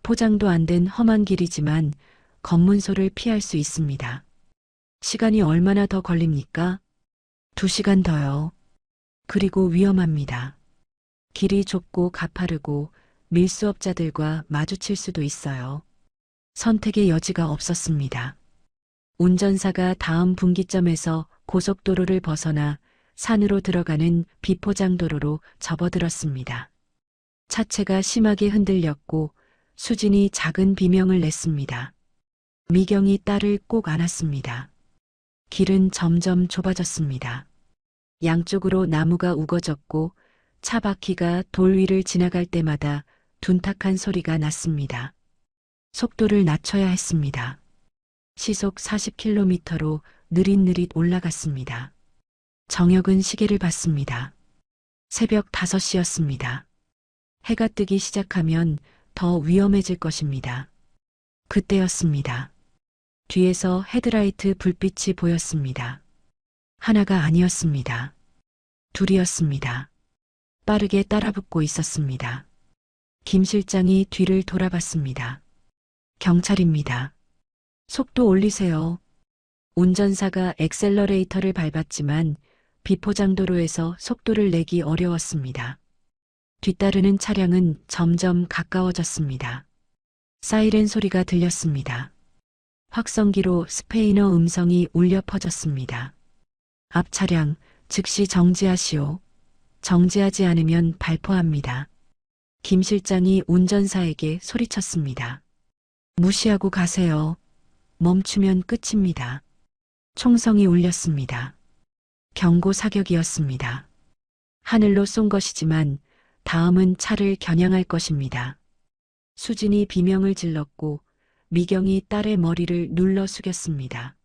포장도 안 된 험한 길이지만 검문소를 피할 수 있습니다. 시간이 얼마나 더 걸립니까? 2시간 더요. 그리고 위험합니다. 길이 좁고 가파르고 밀수업자들과 마주칠 수도 있어요. 선택의 여지가 없었습니다. 운전사가 다음 분기점에서 고속도로를 벗어나 산으로 들어가는 비포장도로로 접어들었습니다. 차체가 심하게 흔들렸고 수진이 작은 비명을 냈습니다. 미경이 딸을 꼭 안았습니다. 길은 점점 좁아졌습니다. 양쪽으로 나무가 우거졌고 차 바퀴가 돌 위를 지나갈 때마다 둔탁한 소리가 났습니다. 속도를 낮춰야 했습니다. 시속 40km로 느릿느릿 올라갔습니다. 정혁은 시계를 봤습니다. 새벽 5시였습니다. 해가 뜨기 시작하면 더 위험해질 것입니다. 그때였습니다. 뒤에서 헤드라이트 불빛이 보였습니다. 하나가 아니었습니다. 둘이었습니다. 빠르게 따라붙고 있었습니다. 김 실장이 뒤를 돌아봤습니다. 경찰입니다. 속도 올리세요. 운전사가 엑셀러레이터를 밟았지만 비포장도로에서 속도를 내기 어려웠습니다. 뒤따르는 차량은 점점 가까워졌습니다. 사이렌 소리가 들렸습니다. 확성기로 스페인어 음성이 울려 퍼졌습니다. 앞 차량, 즉시 정지하시오. 정지하지 않으면 발포합니다. 김 실장이 운전사에게 소리쳤습니다. 무시하고 가세요. 멈추면 끝입니다. 총성이 울렸습니다. 경고 사격이었습니다. 하늘로 쏜 것이지만 다음은 차를 겨냥할 것입니다. 수진이 비명을 질렀고 미경이 딸의 머리를 눌러 숙였습니다.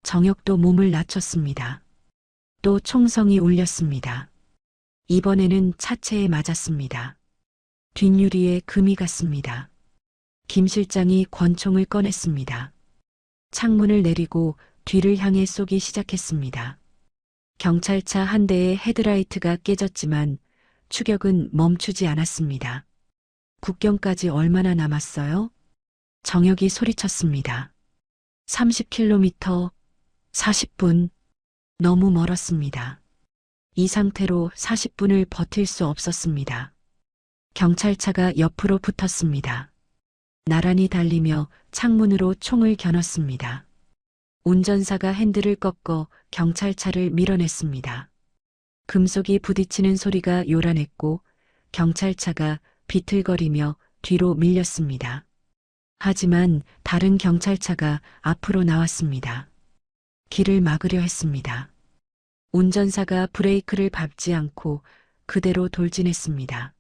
정혁도 몸을 낮췄습니다. 또 총성이 울렸습니다. 이번에는 차체에 맞았습니다. 뒷유리에 금이 갔습니다. 김 실장이 권총을 꺼냈습니다. 창문을 내리고 뒤를 향해 쏘기 시작했습니다. 경찰차 한 대의 헤드라이트가 깨졌지만 추격은 멈추지 않았습니다. 국경까지 얼마나 남았어요? 정혁이 소리쳤습니다. 30km, 40분. 너무 멀었습니다. 이 상태로 40분을 버틸 수 없었습니다. 경찰차가 옆으로 붙었습니다. 나란히 달리며 창문으로 총을 겨눴습니다. 운전사가 핸들을 꺾어 경찰차를 밀어냈습니다. 금속이 부딪히는 소리가 요란했고 경찰차가 비틀거리며 뒤로 밀렸습니다. 하지만 다른 경찰차가 앞으로 나왔습니다. 길을 막으려 했습니다. 운전사가 브레이크를 밟지 않고 그대로 돌진했습니다.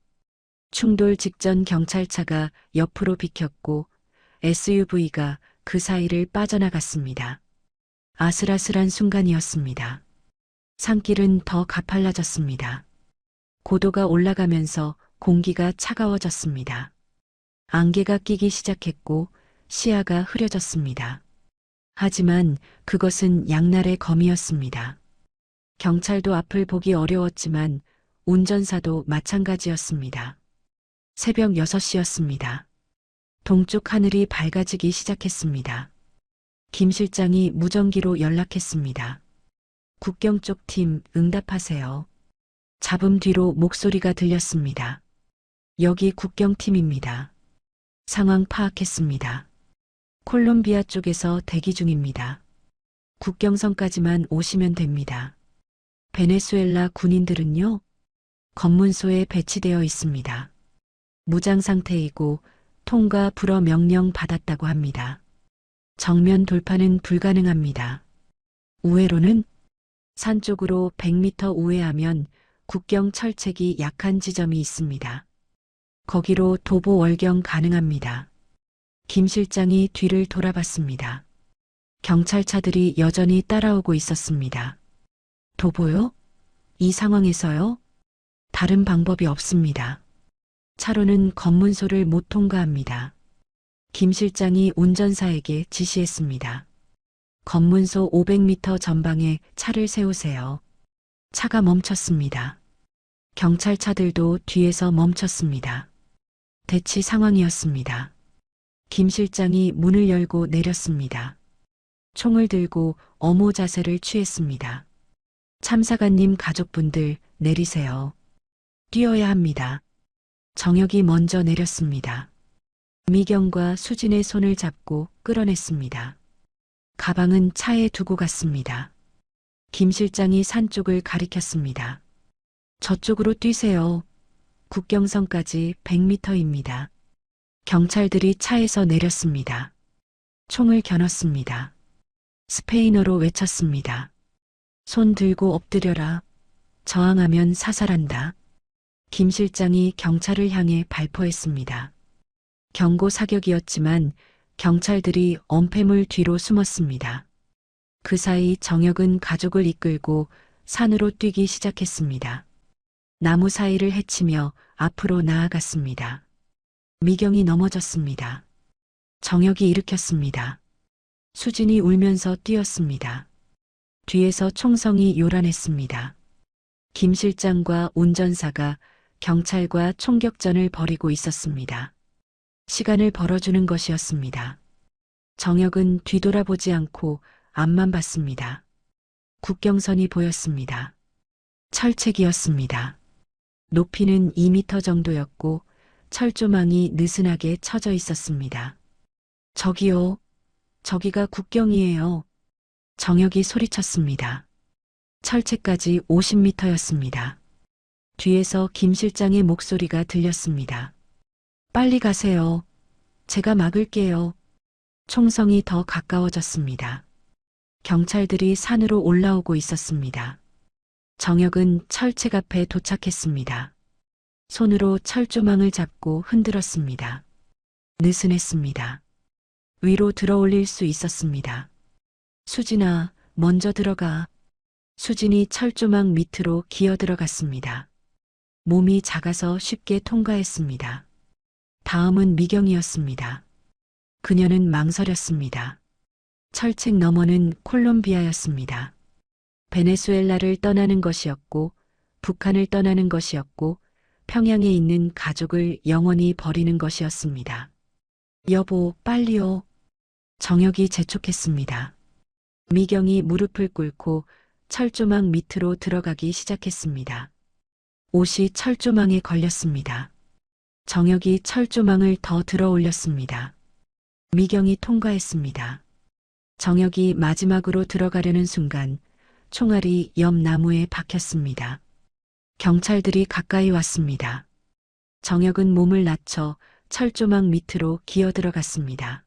충돌 직전 경찰차가 옆으로 비켰고 SUV가 그 사이를 빠져나갔습니다. 아슬아슬한 순간이었습니다. 산길은 더 가팔라졌습니다. 고도가 올라가면서 공기가 차가워졌습니다. 안개가 끼기 시작했고 시야가 흐려졌습니다. 하지만 그것은 양날의 검이었습니다. 경찰도 앞을 보기 어려웠지만 운전사도 마찬가지였습니다. 새벽 6시였습니다. 동쪽 하늘이 밝아지기 시작했습니다. 김 실장이 무전기로 연락했습니다. 국경 쪽 팀 응답하세요. 잡음 뒤로 목소리가 들렸습니다. 여기 국경팀입니다. 상황 파악했습니다. 콜롬비아 쪽에서 대기 중입니다. 국경선까지만 오시면 됩니다. 베네수엘라 군인들은요? 검문소에 배치되어 있습니다. 무장 상태이고 통과 불어 명령 받았다고 합니다. 정면 돌파는 불가능합니다. 우회로는 산 쪽으로 100m 우회하면 국경 철책이 약한 지점이 있습니다. 거기로 도보 월경 가능합니다. 김 실장이 뒤를 돌아봤습니다. 경찰차들이 여전히 따라오고 있었습니다. 도보요? 이 상황에서요? 다른 방법이 없습니다. 차로는 검문소를 못 통과합니다. 김 실장이 운전사에게 지시했습니다. 검문소 500m 전방에 차를 세우세요. 차가 멈췄습니다. 경찰차들도 뒤에서 멈췄습니다. 대치 상황이었습니다. 김 실장이 문을 열고 내렸습니다. 총을 들고 엄호 자세를 취했습니다. 참사관님 가족분들 내리세요. 뛰어야 합니다. 정혁이 먼저 내렸습니다. 미경과 수진의 손을 잡고 끌어냈습니다. 가방은 차에 두고 갔습니다. 김 실장이 산 쪽을 가리켰습니다. 저쪽으로 뛰세요. 국경선까지 100m입니다. 경찰들이 차에서 내렸습니다. 총을 겨눴습니다. 스페인어로 외쳤습니다. 손 들고 엎드려라. 저항하면 사살한다. 김 실장이 경찰을 향해 발포했습니다. 경고 사격이었지만 경찰들이 엄폐물 뒤로 숨었습니다. 그 사이 정혁은 가족을 이끌고 산으로 뛰기 시작했습니다. 나무 사이를 헤치며 앞으로 나아갔습니다. 미경이 넘어졌습니다. 정혁이 일으켰습니다. 수진이 울면서 뛰었습니다. 뒤에서 총성이 요란했습니다. 김 실장과 운전사가 경찰과 총격전을 벌이고 있었습니다. 시간을 벌어주는 것이었습니다. 정혁은 뒤돌아보지 않고 앞만 봤습니다. 국경선이 보였습니다. 철책이었습니다. 높이는 2미터 정도였고 철조망이 느슨하게 쳐져 있었습니다. 저기요. 저기가 국경이에요. 정혁이 소리쳤습니다. 철책까지 50미터였습니다. 뒤에서 김 실장의 목소리가 들렸습니다. 빨리 가세요. 제가 막을게요. 총성이 더 가까워졌습니다. 경찰들이 산으로 올라오고 있었습니다. 정혁은 철책 앞에 도착했습니다. 손으로 철조망을 잡고 흔들었습니다. 느슨했습니다. 위로 들어올릴 수 있었습니다. 수진아, 먼저 들어가. 수진이 철조망 밑으로 기어 들어갔습니다. 몸이 작아서 쉽게 통과했습니다. 다음은 미경이었습니다. 그녀는 망설였습니다. 철책 너머는 콜롬비아였습니다. 베네수엘라를 떠나는 것이었고, 북한을 떠나는 것이었고, 평양에 있는 가족을 영원히 버리는 것이었습니다. 여보, 빨리요. 정혁이 재촉했습니다. 미경이 무릎을 꿇고 철조망 밑으로 들어가기 시작했습니다. 옷이 철조망에 걸렸습니다. 정혁이 철조망을 더 들어 올렸습니다. 미경이 통과했습니다. 정혁이 마지막으로 들어가려는 순간 총알이 옆 나무에 박혔습니다. 경찰들이 가까이 왔습니다. 정혁은 몸을 낮춰 철조망 밑으로 기어 들어갔습니다.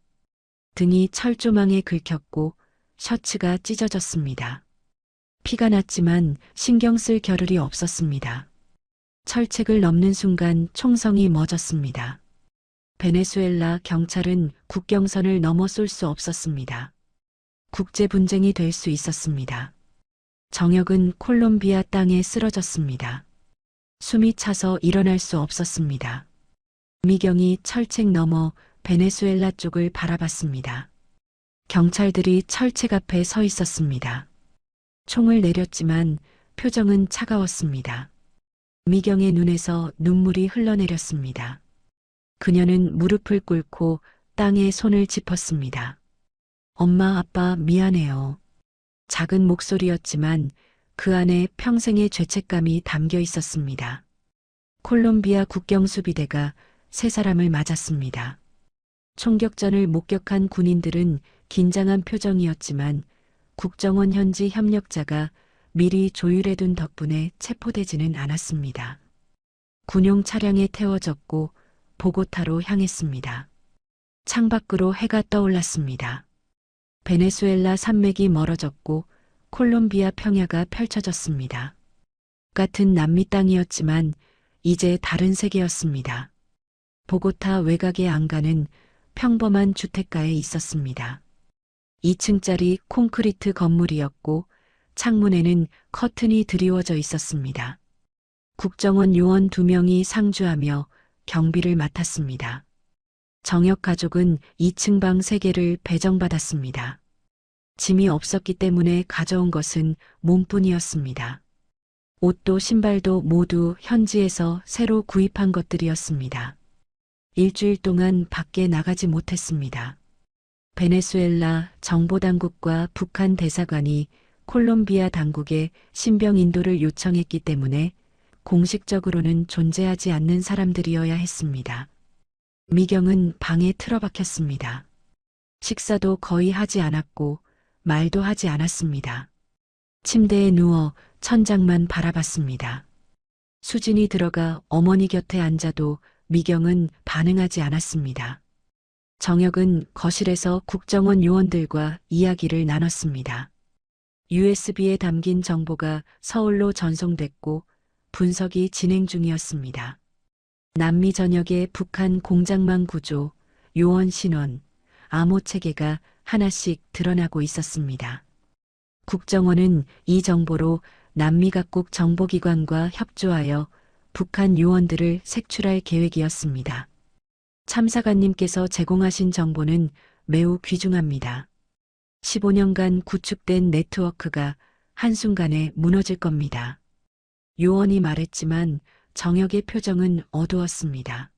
등이 철조망에 긁혔고 셔츠가 찢어졌습니다. 피가 났지만 신경 쓸 겨를이 없었습니다. 철책을 넘는 순간 총성이 멎었습니다. 베네수엘라 경찰은 국경선을 넘어 쏠 수 없었습니다. 국제 분쟁이 될 수 있었습니다. 정혁은 콜롬비아 땅에 쓰러졌습니다. 숨이 차서 일어날 수 없었습니다. 미경이 철책 너머 베네수엘라 쪽을 바라봤습니다. 경찰들이 철책 앞에 서 있었습니다. 총을 내렸지만 표정은 차가웠습니다. 미경의 눈에서 눈물이 흘러내렸습니다. 그녀는 무릎을 꿇고 땅에 손을 짚었습니다. 엄마, 아빠, 미안해요. 작은 목소리였지만 그 안에 평생의 죄책감이 담겨 있었습니다. 콜롬비아 국경수비대가 세 사람을 맞았습니다. 총격전을 목격한 군인들은 긴장한 표정이었지만 국정원 현지 협력자가 미리 조율해둔 덕분에 체포되지는 않았습니다. 군용 차량에 태워졌고 보고타로 향했습니다. 창밖으로 해가 떠올랐습니다. 베네수엘라 산맥이 멀어졌고 콜롬비아 평야가 펼쳐졌습니다. 같은 남미 땅이었지만 이제 다른 세계였습니다. 보고타 외곽의 안가는 평범한 주택가에 있었습니다. 2층짜리 콘크리트 건물이었고 창문에는 커튼이 드리워져 있었습니다. 국정원 요원 2명이 상주하며 경비를 맡았습니다. 정혁 가족은 2층 방 3개를 배정받았습니다. 짐이 없었기 때문에 가져온 것은 몸뿐이었습니다. 옷도 신발도 모두 현지에서 새로 구입한 것들이었습니다. 일주일 동안 밖에 나가지 못했습니다. 베네수엘라 정보당국과 북한 대사관이 콜롬비아 당국에 신병 인도를 요청했기 때문에 공식적으로는 존재하지 않는 사람들이어야 했습니다. 미경은 방에 틀어박혔습니다. 식사도 거의 하지 않았고 말도 하지 않았습니다. 침대에 누워 천장만 바라봤습니다. 수진이 들어가 어머니 곁에 앉아도 미경은 반응하지 않았습니다. 정혁은 거실에서 국정원 요원들과 이야기를 나눴습니다. USB에 담긴 정보가 서울로 전송됐고 분석이 진행 중이었습니다. 남미 전역의 북한 공작망 구조, 요원 신원, 암호 체계가 하나씩 드러나고 있었습니다. 국정원은 이 정보로 남미 각국 정보기관과 협조하여 북한 요원들을 색출할 계획이었습니다. 참사관님께서 제공하신 정보는 매우 귀중합니다. 15년간 구축된 네트워크가 한순간에 무너질 겁니다. 요원이 말했지만 정혁의 표정은 어두웠습니다.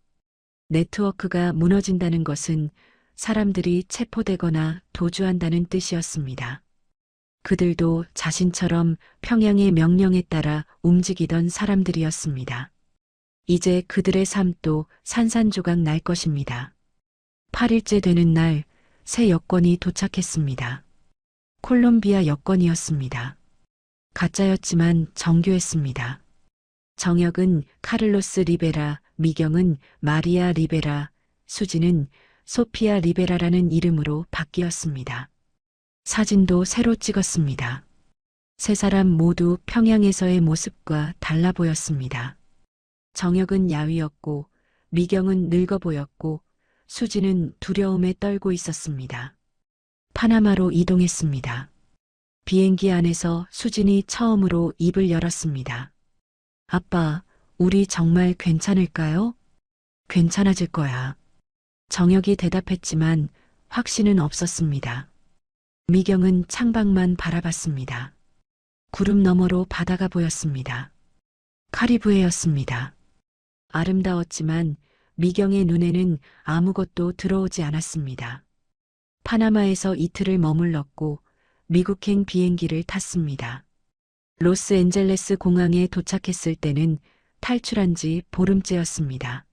네트워크가 무너진다는 것은 사람들이 체포되거나 도주한다는 뜻이었습니다. 그들도 자신처럼 평양의 명령에 따라 움직이던 사람들이었습니다. 이제 그들의 삶도 산산조각 날 것입니다. 8일째 되는 날 새 여권이 도착했습니다. 콜롬비아 여권이었습니다. 가짜였지만 정교했습니다. 정혁은 카를로스 리베라, 미경은 마리아 리베라, 수지는 소피아 리베라라는 이름으로 바뀌었습니다. 사진도 새로 찍었습니다. 세 사람 모두 평양에서의 모습과 달라 보였습니다. 정혁은 야위었고, 미경은 늙어 보였고, 수지는 두려움에 떨고 있었습니다. 파나마로 이동했습니다. 비행기 안에서 수진이 처음으로 입을 열었습니다. 아빠, 우리 정말 괜찮을까요? 괜찮아질 거야. 정혁이 대답했지만 확신은 없었습니다. 미경은 창밖만 바라봤습니다. 구름 너머로 바다가 보였습니다. 카리브해였습니다. 아름다웠지만 미경의 눈에는 아무것도 들어오지 않았습니다. 파나마에서 이틀을 머물렀고 미국행 비행기를 탔습니다. 로스앤젤레스 공항에 도착했을 때는 탈출한 지 보름째였습니다.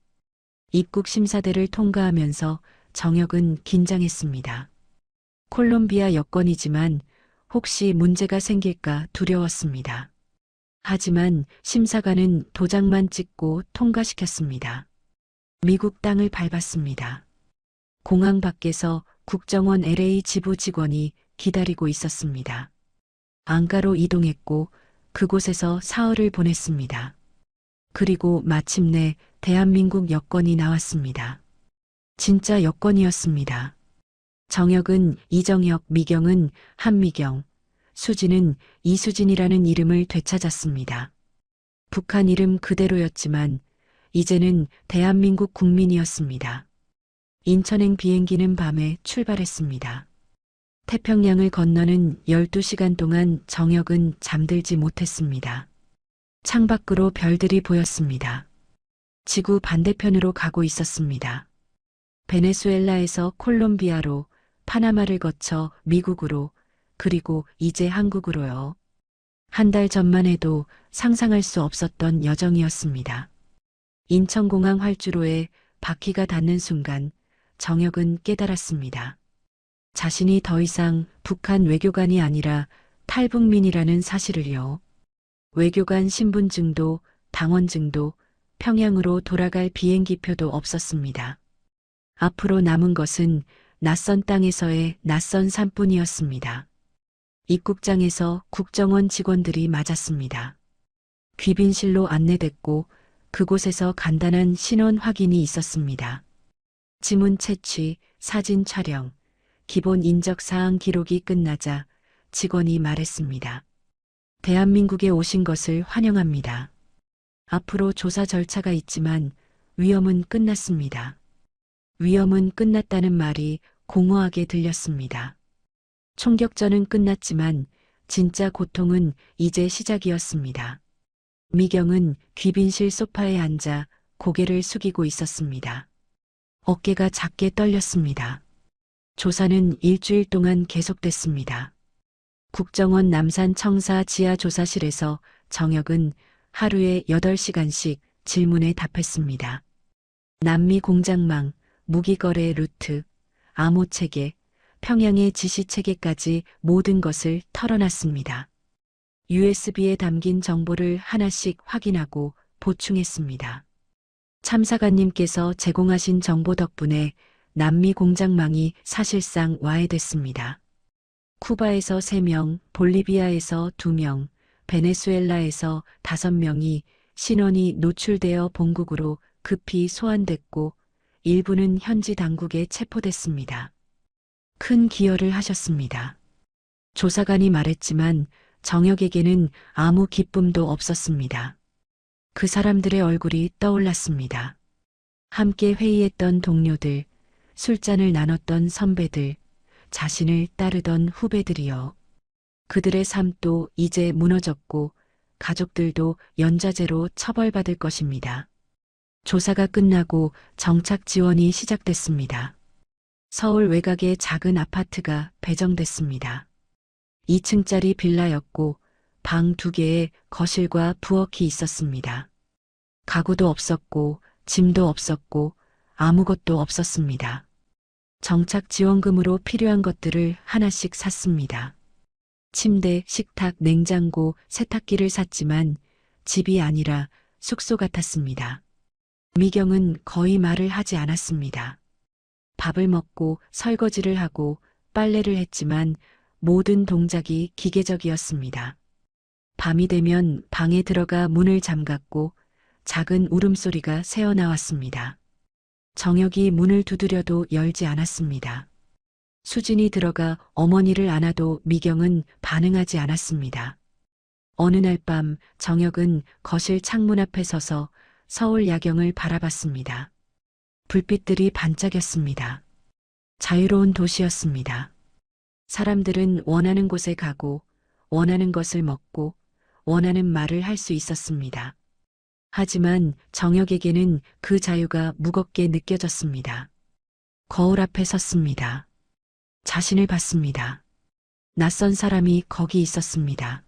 입국 심사대를 통과하면서 정혁은 긴장했습니다. 콜롬비아 여권이지만 혹시 문제가 생길까 두려웠습니다. 하지만 심사관은 도장만 찍고 통과시켰습니다. 미국 땅을 밟았습니다. 공항 밖에서 국정원 LA 지부 직원이 기다리고 있었습니다. 앙카로 이동했고 그곳에서 사흘을 보냈습니다. 그리고 마침내 대한민국 여권이 나왔습니다. 진짜 여권이었습니다. 정혁은 이정혁, 미경은 한미경, 수진은 이수진이라는 이름을 되찾았습니다. 북한 이름 그대로였지만 이제는 대한민국 국민이었습니다. 인천행 비행기는 밤에 출발했습니다. 태평양을 건너는 12시간 동안 정혁은 잠들지 못했습니다. 창밖으로 별들이 보였습니다. 지구 반대편으로 가고 있었습니다. 베네수엘라에서 콜롬비아로, 파나마를 거쳐 미국으로, 그리고 이제 한국으로요. 한 달 전만 해도 상상할 수 없었던 여정이었습니다. 인천공항 활주로에 바퀴가 닿는 순간 정혁은 깨달았습니다. 자신이 더 이상 북한 외교관이 아니라 탈북민이라는 사실을요. 외교관 신분증도 당원증도 평양으로 돌아갈 비행기표도 없었습니다. 앞으로 남은 것은 낯선 땅에서의 낯선 삶뿐이었습니다. 입국장에서 국정원 직원들이 맞았습니다. 귀빈실로 안내됐고 그곳에서 간단한 신원 확인이 있었습니다. 지문 채취, 사진 촬영, 기본 인적사항 기록이 끝나자 직원이 말했습니다. 대한민국에 오신 것을 환영합니다. 앞으로 조사 절차가 있지만 위험은 끝났습니다. 위험은 끝났다는 말이 공허하게 들렸습니다. 총격전은 끝났지만 진짜 고통은 이제 시작이었습니다. 미경은 귀빈실 소파에 앉아 고개를 숙이고 있었습니다. 어깨가 작게 떨렸습니다. 조사는 일주일 동안 계속됐습니다. 국정원 남산 청사 지하 조사실에서 정혁은 하루에 8시간씩 질문에 답했습니다. 남미 공장망, 무기거래 루트, 암호 체계, 평양의 지시 체계까지 모든 것을 털어놨습니다. USB에 담긴 정보를 하나씩 확인하고 보충했습니다. 참사관님께서 제공하신 정보 덕분에 남미 공장망이 사실상 와해됐습니다. 쿠바에서 3명, 볼리비아에서 2명, 베네수엘라에서 5명이 신원이 노출되어 본국으로 급히 소환됐고 일부는 현지 당국에 체포됐습니다. 큰 기여를 하셨습니다. 조사관이 말했지만 정혁에게는 아무 기쁨도 없었습니다. 그 사람들의 얼굴이 떠올랐습니다. 함께 회의했던 동료들, 술잔을 나눴던 선배들, 자신을 따르던 후배들이요. 그들의 삶도 이제 무너졌고 가족들도 연좌제로 처벌받을 것입니다. 조사가 끝나고 정착 지원이 시작됐습니다. 서울 외곽의 작은 아파트가 배정됐습니다. 2층짜리 빌라였고 방 2개에 거실과 부엌이 있었습니다. 가구도 없었고 짐도 없었고 아무것도 없었습니다. 정착 지원금으로 필요한 것들을 하나씩 샀습니다. 침대, 식탁, 냉장고, 세탁기를 샀지만 집이 아니라 숙소 같았습니다. 미경은 거의 말을 하지 않았습니다. 밥을 먹고 설거지를 하고 빨래를 했지만 모든 동작이 기계적이었습니다. 밤이 되면 방에 들어가 문을 잠갔고 작은 울음소리가 새어나왔습니다. 정혁이 문을 두드려도 열지 않았습니다. 수진이 들어가 어머니를 안아도 미경은 반응하지 않았습니다. 어느 날 밤 정혁은 거실 창문 앞에 서서 서울 야경을 바라봤습니다. 불빛들이 반짝였습니다. 자유로운 도시였습니다. 사람들은 원하는 곳에 가고 원하는 것을 먹고 원하는 말을 할 수 있었습니다. 하지만 정혁에게는 그 자유가 무겁게 느껴졌습니다. 거울 앞에 섰습니다. 자신을 봤습니다. 낯선 사람이 거기 있었습니다.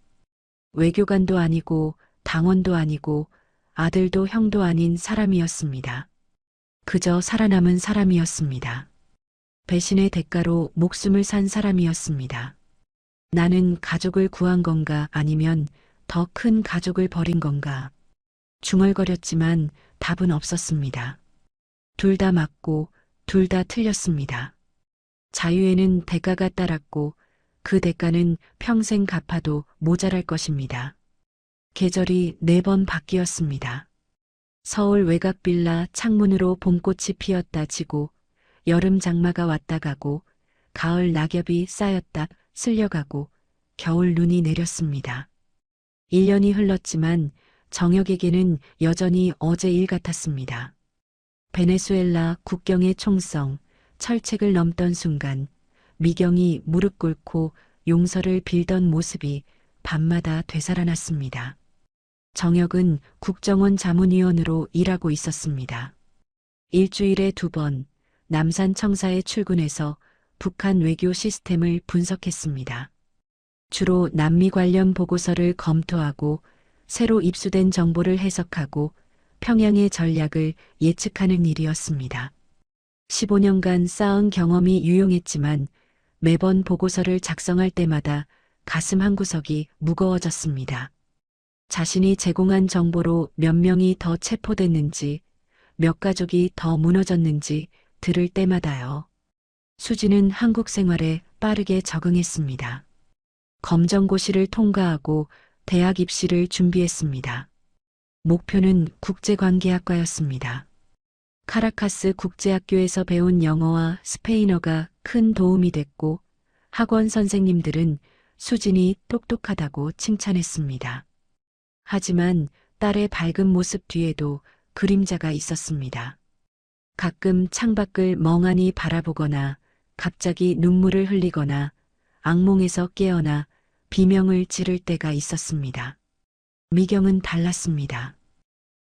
외교관도 아니고 당원도 아니고 아들도 형도 아닌 사람이었습니다. 그저 살아남은 사람이었습니다. 배신의 대가로 목숨을 산 사람이었습니다. 나는 가족을 구한 건가 아니면 더 큰 가족을 버린 건가? 중얼거렸지만 답은 없었습니다. 둘 다 맞고 둘 다 틀렸습니다. 자유에는 대가가 따랐고 그 대가는 평생 갚아도 모자랄 것입니다. 계절이 4번 바뀌었습니다. 서울 외곽 빌라 창문으로 봄꽃이 피었다 지고 여름 장마가 왔다 가고 가을 낙엽이 쌓였다 쓸려가고 겨울 눈이 내렸습니다. 1년이 흘렀지만 정혁에게는 여전히 어제 일 같았습니다. 베네수엘라 국경의 총성, 철책을 넘던 순간 미경이 무릎 꿇고 용서를 빌던 모습이 밤마다 되살아났습니다. 정혁은 국정원 자문위원으로 일하고 있었습니다. 일주일에 2번 남산 청사에 출근해서 북한 외교 시스템을 분석했습니다. 주로 남미 관련 보고서를 검토하고 새로 입수된 정보를 해석하고 평양의 전략을 예측하는 일이었습니다. 15년간 쌓은 경험이 유용했지만 매번 보고서를 작성할 때마다 가슴 한구석이 무거워졌습니다. 자신이 제공한 정보로 몇 명이 더 체포됐는지, 몇 가족이 더 무너졌는지 들을 때마다요. 수지는 한국 생활에 빠르게 적응했습니다. 검정고시를 통과하고 대학 입시를 준비했습니다. 목표는 국제관계학과였습니다. 카라카스 국제학교에서 배운 영어와 스페인어가 큰 도움이 됐고 학원 선생님들은 수진이 똑똑하다고 칭찬했습니다. 하지만 딸의 밝은 모습 뒤에도 그림자가 있었습니다. 가끔 창밖을 멍하니 바라보거나 갑자기 눈물을 흘리거나 악몽에서 깨어나 비명을 지를 때가 있었습니다. 미경은 달랐습니다.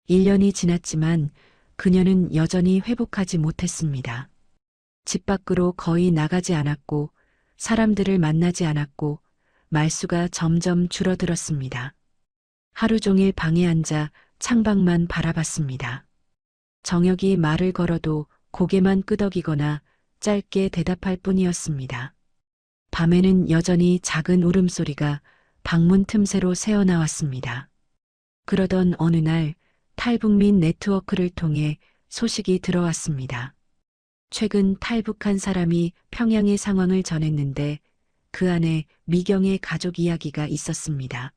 1년이 지났지만 그녀는 여전히 회복하지 못했습니다. 집 밖으로 거의 나가지 않았고 사람들을 만나지 않았고 말수가 점점 줄어들었습니다. 하루 종일 방에 앉아 창밖만 바라봤습니다. 정혁이 말을 걸어도 고개만 끄덕이거나 짧게 대답할 뿐이었습니다. 밤에는 여전히 작은 울음소리가 방문 틈새로 새어나왔습니다. 그러던 어느 날 탈북민 네트워크를 통해 소식이 들어왔습니다. 최근 탈북한 사람이 평양의 상황을 전했는데 그 안에 미경의 가족 이야기가 있었습니다.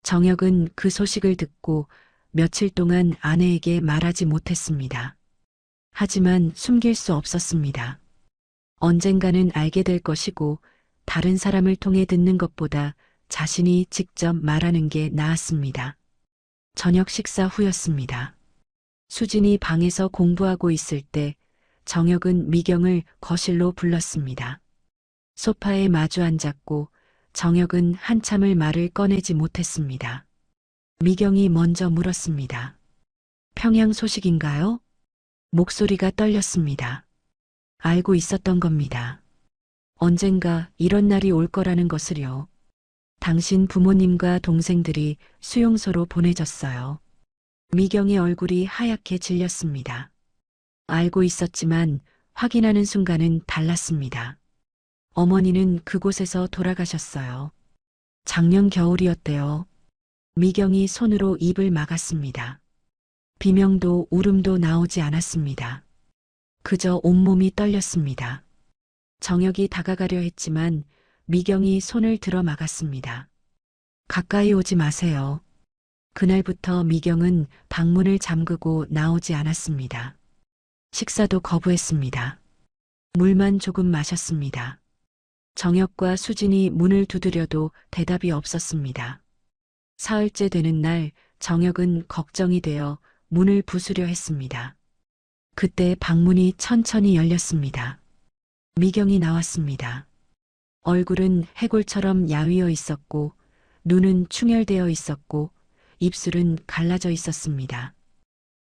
정혁은 그 소식을 듣고 며칠 동안 아내에게 말하지 못했습니다. 하지만 숨길 수 없었습니다. 언젠가는 알게 될 것이고 다른 사람을 통해 듣는 것보다 자신이 직접 말하는 게 나았습니다. 저녁 식사 후였습니다. 수진이 방에서 공부하고 있을 때 정혁은 미경을 거실로 불렀습니다. 소파에 마주 앉았고 정혁은 한참을 말을 꺼내지 못했습니다. 미경이 먼저 물었습니다. 평양 소식인가요? 목소리가 떨렸습니다. 알고 있었던 겁니다. 언젠가 이런 날이 올 거라는 것을요. 당신 부모님과 동생들이 수용소로 보내졌어요. 미경의 얼굴이 하얗게 질렸습니다. 알고 있었지만 확인하는 순간은 달랐습니다. 어머니는 그곳에서 돌아가셨어요. 작년 겨울이었대요. 미경이 손으로 입을 막았습니다. 비명도 울음도 나오지 않았습니다. 그저 온몸이 떨렸습니다. 정혁이 다가가려 했지만 미경이 손을 들어 막았습니다. 가까이 오지 마세요. 그날부터 미경은 방문을 잠그고 나오지 않았습니다. 식사도 거부했습니다. 물만 조금 마셨습니다. 정혁과 수진이 문을 두드려도 대답이 없었습니다. 사흘째 되는 날 정혁은 걱정이 되어 문을 부수려 했습니다. 그때 방문이 천천히 열렸습니다. 미경이 나왔습니다. 얼굴은 해골처럼 야위어 있었고 눈은 충혈되어 있었고 입술은 갈라져 있었습니다.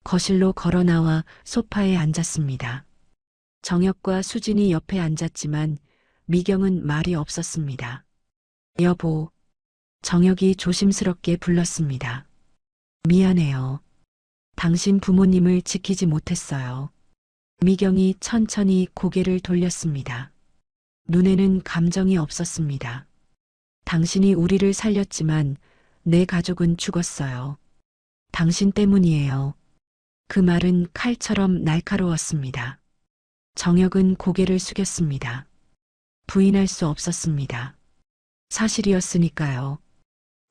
거실로 걸어 나와 소파에 앉았습니다. 정혁과 수진이 옆에 앉았지만 미경은 말이 없었습니다. 여보, 정혁이 조심스럽게 불렀습니다. 미안해요. 당신 부모님을 지키지 못했어요. 미경이 천천히 고개를 돌렸습니다. 눈에는 감정이 없었습니다. 당신이 우리를 살렸지만 내 가족은 죽었어요. 당신 때문이에요. 그 말은 칼처럼 날카로웠습니다. 정혁은 고개를 숙였습니다. 부인할 수 없었습니다. 사실이었으니까요.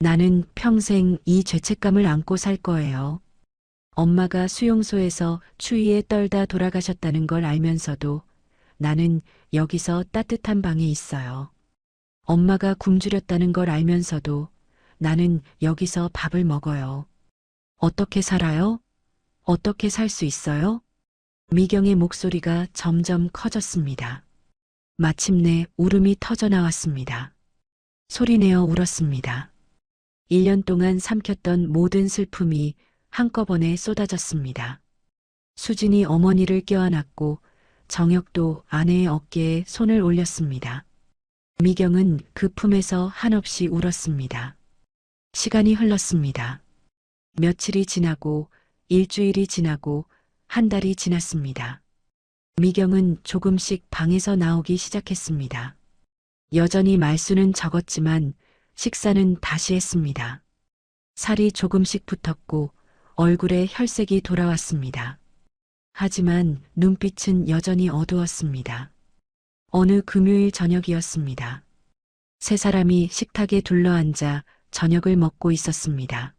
나는 평생 이 죄책감을 안고 살 거예요. 엄마가 수용소에서 추위에 떨다 돌아가셨다는 걸 알면서도 나는 여기서 따뜻한 방에 있어요. 엄마가 굶주렸다는 걸 알면서도 나는 여기서 밥을 먹어요. 어떻게 살아요? 어떻게 살 수 있어요? 미경의 목소리가 점점 커졌습니다. 마침내 울음이 터져 나왔습니다. 소리내어 울었습니다. 1년 동안 삼켰던 모든 슬픔이 한꺼번에 쏟아졌습니다. 수진이 어머니를 껴안았고 정혁도 아내의 어깨에 손을 올렸습니다. 미경은 그 품에서 한없이 울었습니다. 시간이 흘렀습니다. 며칠이 지나고 일주일이 지나고 한 달이 지났습니다. 미경은 조금씩 방에서 나오기 시작했습니다. 여전히 말수는 적었지만 식사는 다시 했습니다. 살이 조금씩 붙었고 얼굴에 혈색이 돌아왔습니다. 하지만 눈빛은 여전히 어두웠습니다. 어느 금요일 저녁이었습니다. 세 사람이 식탁에 둘러앉아 저녁을 먹고 있었습니다.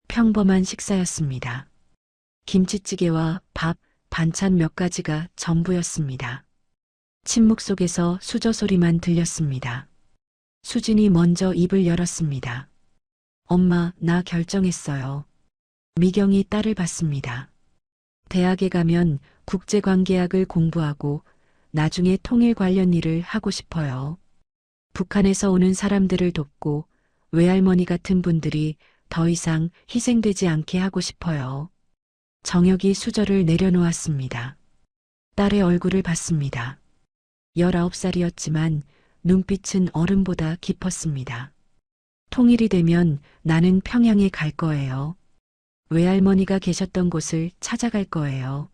평범한 식사였습니다. 김치찌개와 밥, 반찬 몇 가지가 전부였습니다. 침묵 속에서 수저 소리만 들렸습니다. 수진이 먼저 입을 열었습니다. 엄마, 나 결정했어요. 미경이 딸을 봤습니다. 대학에 가면 국제관계학을 공부하고 나중에 통일 관련 일을 하고 싶어요. 북한에서 오는 사람들을 돕고 외할머니 같은 분들이 더 이상 희생되지 않게 하고 싶어요. 정혁이 수저를 내려놓았습니다. 딸의 얼굴을 봤습니다. 19살이었지만 눈빛은 어른보다 깊었습니다. 통일이 되면 나는 평양에 갈 거예요. 외할머니가 계셨던 곳을 찾아갈 거예요.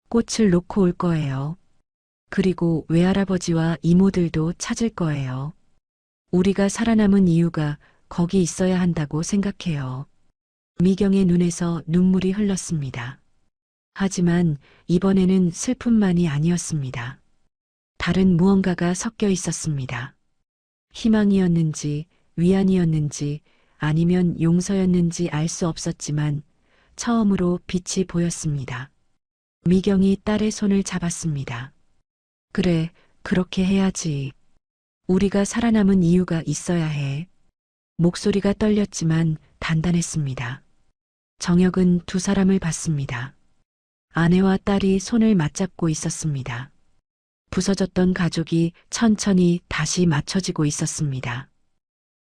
꽃을 놓고 올 거예요. 그리고 외할아버지와 이모들도 찾을 거예요. 우리가 살아남은 이유가 거기 있어야 한다고 생각해요. 미경의 눈에서 눈물이 흘렀습니다. 하지만 이번에는 슬픔만이 아니었습니다. 다른 무언가가 섞여 있었습니다. 희망이었는지 위안이었는지 아니면 용서였는지 알 수 없었지만 처음으로 빛이 보였습니다. 미경이 딸의 손을 잡았습니다. 그래, 그렇게 해야지. 우리가 살아남은 이유가 있어야 해. 목소리가 떨렸지만 단단했습니다. 정혁은 두 사람을 봤습니다. 아내와 딸이 손을 맞잡고 있었습니다. 부서졌던 가족이 천천히 다시 맞춰지고 있었습니다.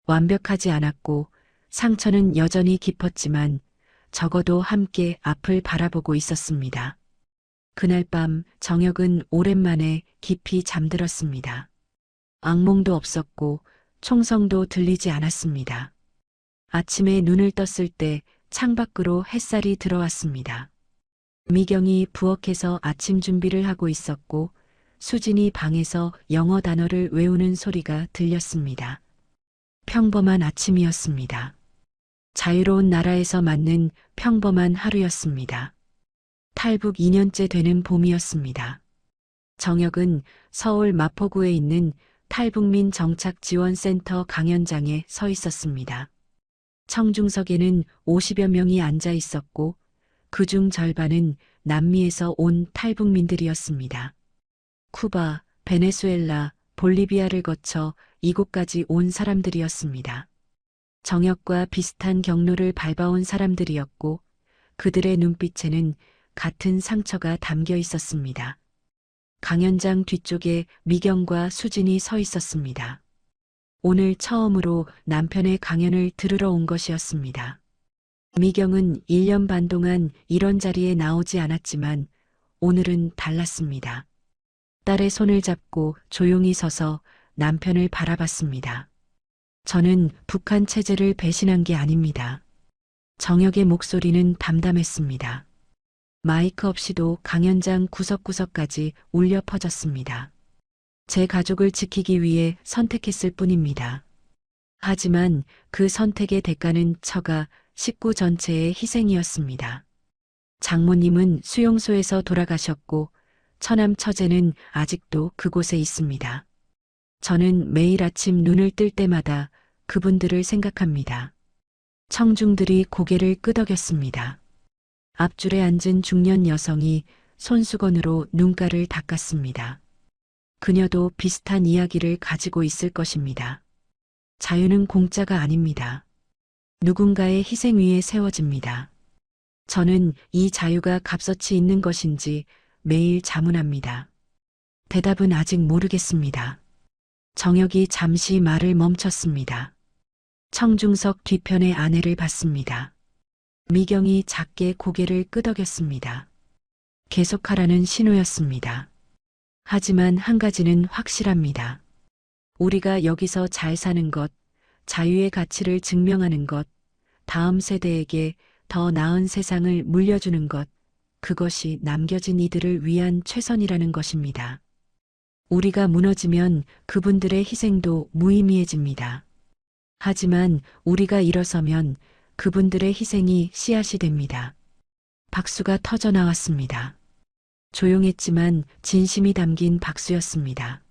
완벽하지 않았고 상처는 여전히 깊었지만 적어도 함께 앞을 바라보고 있었습니다. 그날 밤 정혁은 오랜만에 깊이 잠들었습니다. 악몽도 없었고 총성도 들리지 않았습니다. 아침에 눈을 떴을 때 창밖으로 햇살이 들어왔습니다. 미경이 부엌에서 아침 준비를 하고 있었고 수진이 방에서 영어 단어를 외우는 소리가 들렸습니다. 평범한 아침이었습니다. 자유로운 나라에서 맞는 평범한 하루였습니다. 탈북 2년째 되는 봄이었습니다. 정혁은 서울 마포구에 있는 탈북민 정착지원센터 강연장에 서 있었습니다. 청중석에는 50여 명이 앉아 있었고 그중 절반은 남미에서 온 탈북민들이었습니다. 쿠바, 베네수엘라, 볼리비아를 거쳐 이곳까지 온 사람들이었습니다. 정혁과 비슷한 경로를 밟아온 사람들이었고 그들의 눈빛에는 같은 상처가 담겨 있었습니다. 강연장 뒤쪽에 미경과 수진이 서 있었습니다. 오늘 처음으로 남편의 강연을 들으러 온 것이었습니다. 미경은 1년 반 동안 이런 자리에 나오지 않았지만 오늘은 달랐습니다. 딸의 손을 잡고 조용히 서서 남편을 바라봤습니다. 저는 북한 체제를 배신한 게 아닙니다. 정혁의 목소리는 담담했습니다. 마이크 없이도 강연장 구석구석까지 울려 퍼졌습니다. 제 가족을 지키기 위해 선택했을 뿐입니다. 하지만 그 선택의 대가는 처가 식구 전체의 희생이었습니다. 장모님은 수용소에서 돌아가셨고 처남 처제는 아직도 그곳에 있습니다. 저는 매일 아침 눈을 뜰 때마다 그분들을 생각합니다. 청중들이 고개를 끄덕였습니다. 앞줄에 앉은 중년 여성이 손수건으로 눈가를 닦았습니다. 그녀도 비슷한 이야기를 가지고 있을 것입니다. 자유는 공짜가 아닙니다. 누군가의 희생 위에 세워집니다. 저는 이 자유가 값어치 있는 것인지 매일 자문합니다. 대답은 아직 모르겠습니다. 정혁이 잠시 말을 멈췄습니다. 청중석 뒤편의 아내를 봤습니다. 미경이 작게 고개를 끄덕였습니다. 계속하라는 신호였습니다. 하지만 한 가지는 확실합니다. 우리가 여기서 잘 사는 것, 자유의 가치를 증명하는 것, 다음 세대에게 더 나은 세상을 물려주는 것, 그것이 남겨진 이들을 위한 최선이라는 것입니다. 우리가 무너지면 그분들의 희생도 무의미해집니다. 하지만 우리가 일어서면 그분들의 희생이 씨앗이 됩니다. 박수가 터져 나왔습니다. 조용했지만 진심이 담긴 박수였습니다.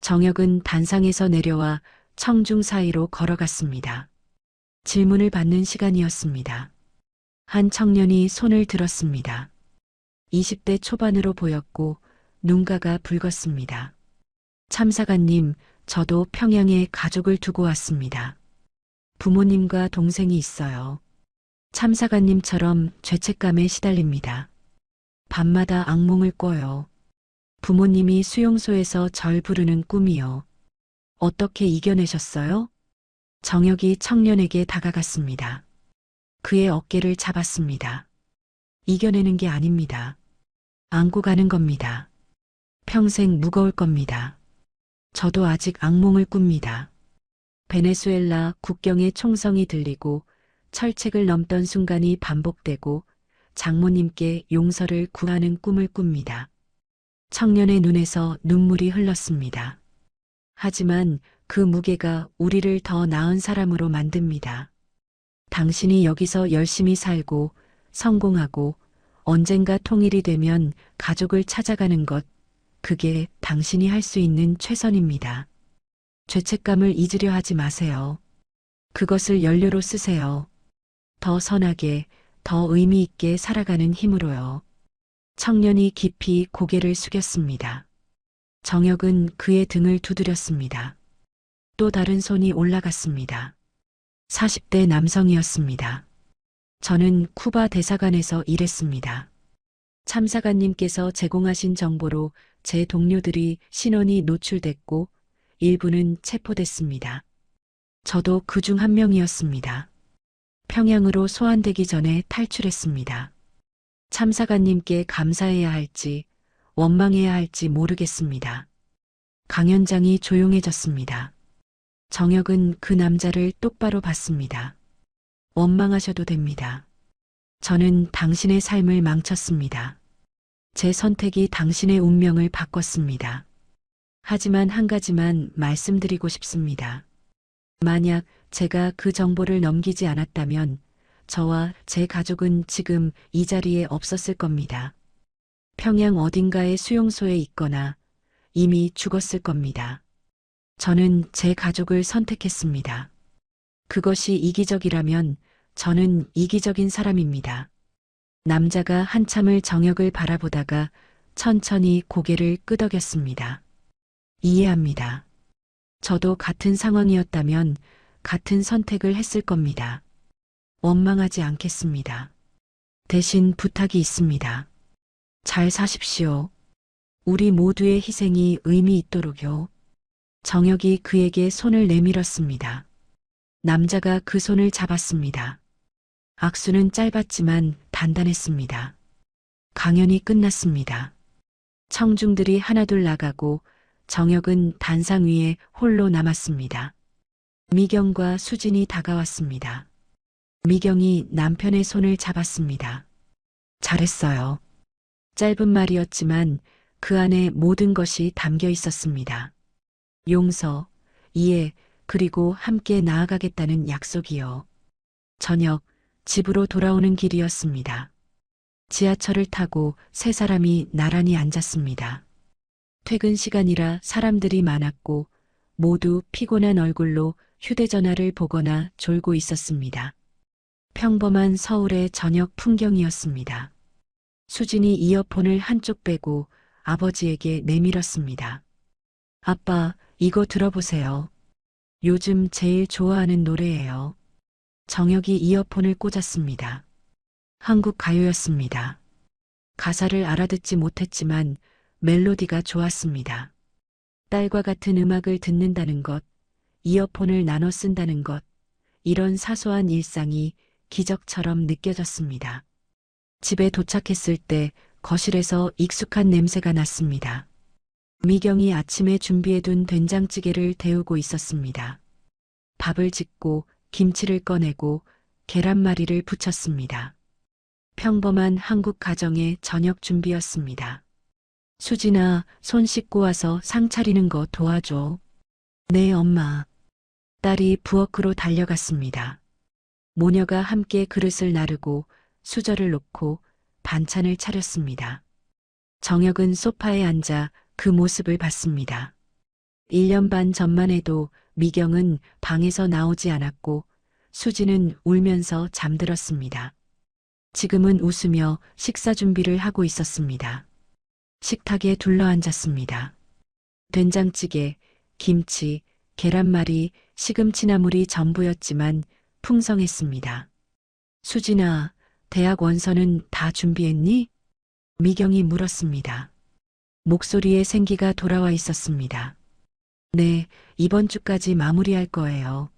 정혁은 단상에서 내려와 청중 사이로 걸어갔습니다. 질문을 받는 시간이었습니다. 한 청년이 손을 들었습니다. 20대 초반으로 보였고 눈가가 붉었습니다. 참사관님, 저도 평양에 가족을 두고 왔습니다. 부모님과 동생이 있어요. 참사관님처럼 죄책감에 시달립니다. 밤마다 악몽을 꿔요. 부모님이 수용소에서 절 부르는 꿈이요. 어떻게 이겨내셨어요? 정혁이 청년에게 다가갔습니다. 그의 어깨를 잡았습니다. 이겨내는 게 아닙니다. 안고 가는 겁니다. 평생 무거울 겁니다. 저도 아직 악몽을 꿉니다. 베네수엘라 국경의 총성이 들리고 철책을 넘던 순간이 반복되고 장모님께 용서를 구하는 꿈을 꿉니다. 청년의 눈에서 눈물이 흘렀습니다. 하지만 그 무게가 우리를 더 나은 사람으로 만듭니다. 당신이 여기서 열심히 살고 성공하고 언젠가 통일이 되면 가족을 찾아가는 것, 그게 당신이 할 수 있는 최선입니다. 죄책감을 잊으려 하지 마세요. 그것을 연료로 쓰세요. 더 선하게, 더 의미 있게 살아가는 힘으로요. 청년이 깊이 고개를 숙였습니다. 정혁은 그의 등을 두드렸습니다. 또 다른 손이 올라갔습니다. 40대 남성이었습니다. 저는 쿠바 대사관에서 일했습니다. 참사관님께서 제공하신 정보로 제 동료들이 신원이 노출됐고 일부는 체포됐습니다. 저도 그중 한 명이었습니다. 평양으로 소환되기 전에 탈출했습니다. 참사관님께 감사해야 할지 원망해야 할지 모르겠습니다. 강연장이 조용해졌습니다. 정혁은 그 남자를 똑바로 봤습니다. 원망하셔도 됩니다. 저는 당신의 삶을 망쳤습니다. 제 선택이 당신의 운명을 바꿨습니다. 하지만 한 가지만 말씀드리고 싶습니다. 만약 제가 그 정보를 넘기지 않았다면 저와 제 가족은 지금 이 자리에 없었을 겁니다. 평양 어딘가의 수용소에 있거나 이미 죽었을 겁니다. 저는 제 가족을 선택했습니다. 그것이 이기적이라면 저는 이기적인 사람입니다. 남자가 한참을 정혁을 바라보다가 천천히 고개를 끄덕였습니다. 이해합니다. 저도 같은 상황이었다면 같은 선택을 했을 겁니다. 원망하지 않겠습니다. 대신 부탁이 있습니다. 잘 사십시오. 우리 모두의 희생이 의미 있도록요. 정혁이 그에게 손을 내밀었습니다. 남자가 그 손을 잡았습니다. 악수는 짧았지만 단단했습니다. 강연이 끝났습니다. 청중들이 하나둘 나가고 정혁은 단상 위에 홀로 남았습니다. 미경과 수진이 다가왔습니다. 미경이 남편의 손을 잡았습니다. 잘했어요. 짧은 말이었지만 그 안에 모든 것이 담겨 있었습니다. 용서, 이해, 그리고 함께 나아가겠다는 약속이요. 저녁, 집으로 돌아오는 길이었습니다. 지하철을 타고 세 사람이 나란히 앉았습니다. 퇴근 시간이라 사람들이 많았고 모두 피곤한 얼굴로 휴대전화를 보거나 졸고 있었습니다. 평범한 서울의 저녁 풍경이었습니다. 수진이 이어폰을 한쪽 빼고 아버지에게 내밀었습니다. 아빠, 이거 들어보세요. 요즘 제일 좋아하는 노래예요. 정혁이 이어폰을 꽂았습니다. 한국 가요였습니다. 가사를 알아듣지 못했지만 멜로디가 좋았습니다. 딸과 같은 음악을 듣는다는 것, 이어폰을 나눠 쓴다는 것, 이런 사소한 일상이 기적처럼 느껴졌습니다. 집에 도착했을 때 거실에서 익숙한 냄새가 났습니다. 미경이 아침에 준비해둔 된장찌개를 데우고 있었습니다. 밥을 짓고 김치를 꺼내고 계란말이를 부쳤습니다. 평범한 한국 가정의 저녁 준비였습니다. 수진아, 손 씻고 와서 상 차리는 거 도와줘. 네, 엄마. 딸이 부엌으로 달려갔습니다. 모녀가 함께 그릇을 나르고 수저를 놓고 반찬을 차렸습니다. 정혁은 소파에 앉아 그 모습을 봤습니다. 1년 반 전만 해도 미경은 방에서 나오지 않았고 수진은 울면서 잠들었습니다. 지금은 웃으며 식사 준비를 하고 있었습니다. 식탁에 둘러앉았습니다. 된장찌개, 김치, 계란말이, 시금치나물이 전부였지만 풍성했습니다. 수진아, 대학 원서는 다 준비했니? 미경이 물었습니다. 목소리에 생기가 돌아와 있었습니다. 네, 이번 주까지 마무리할 거예요.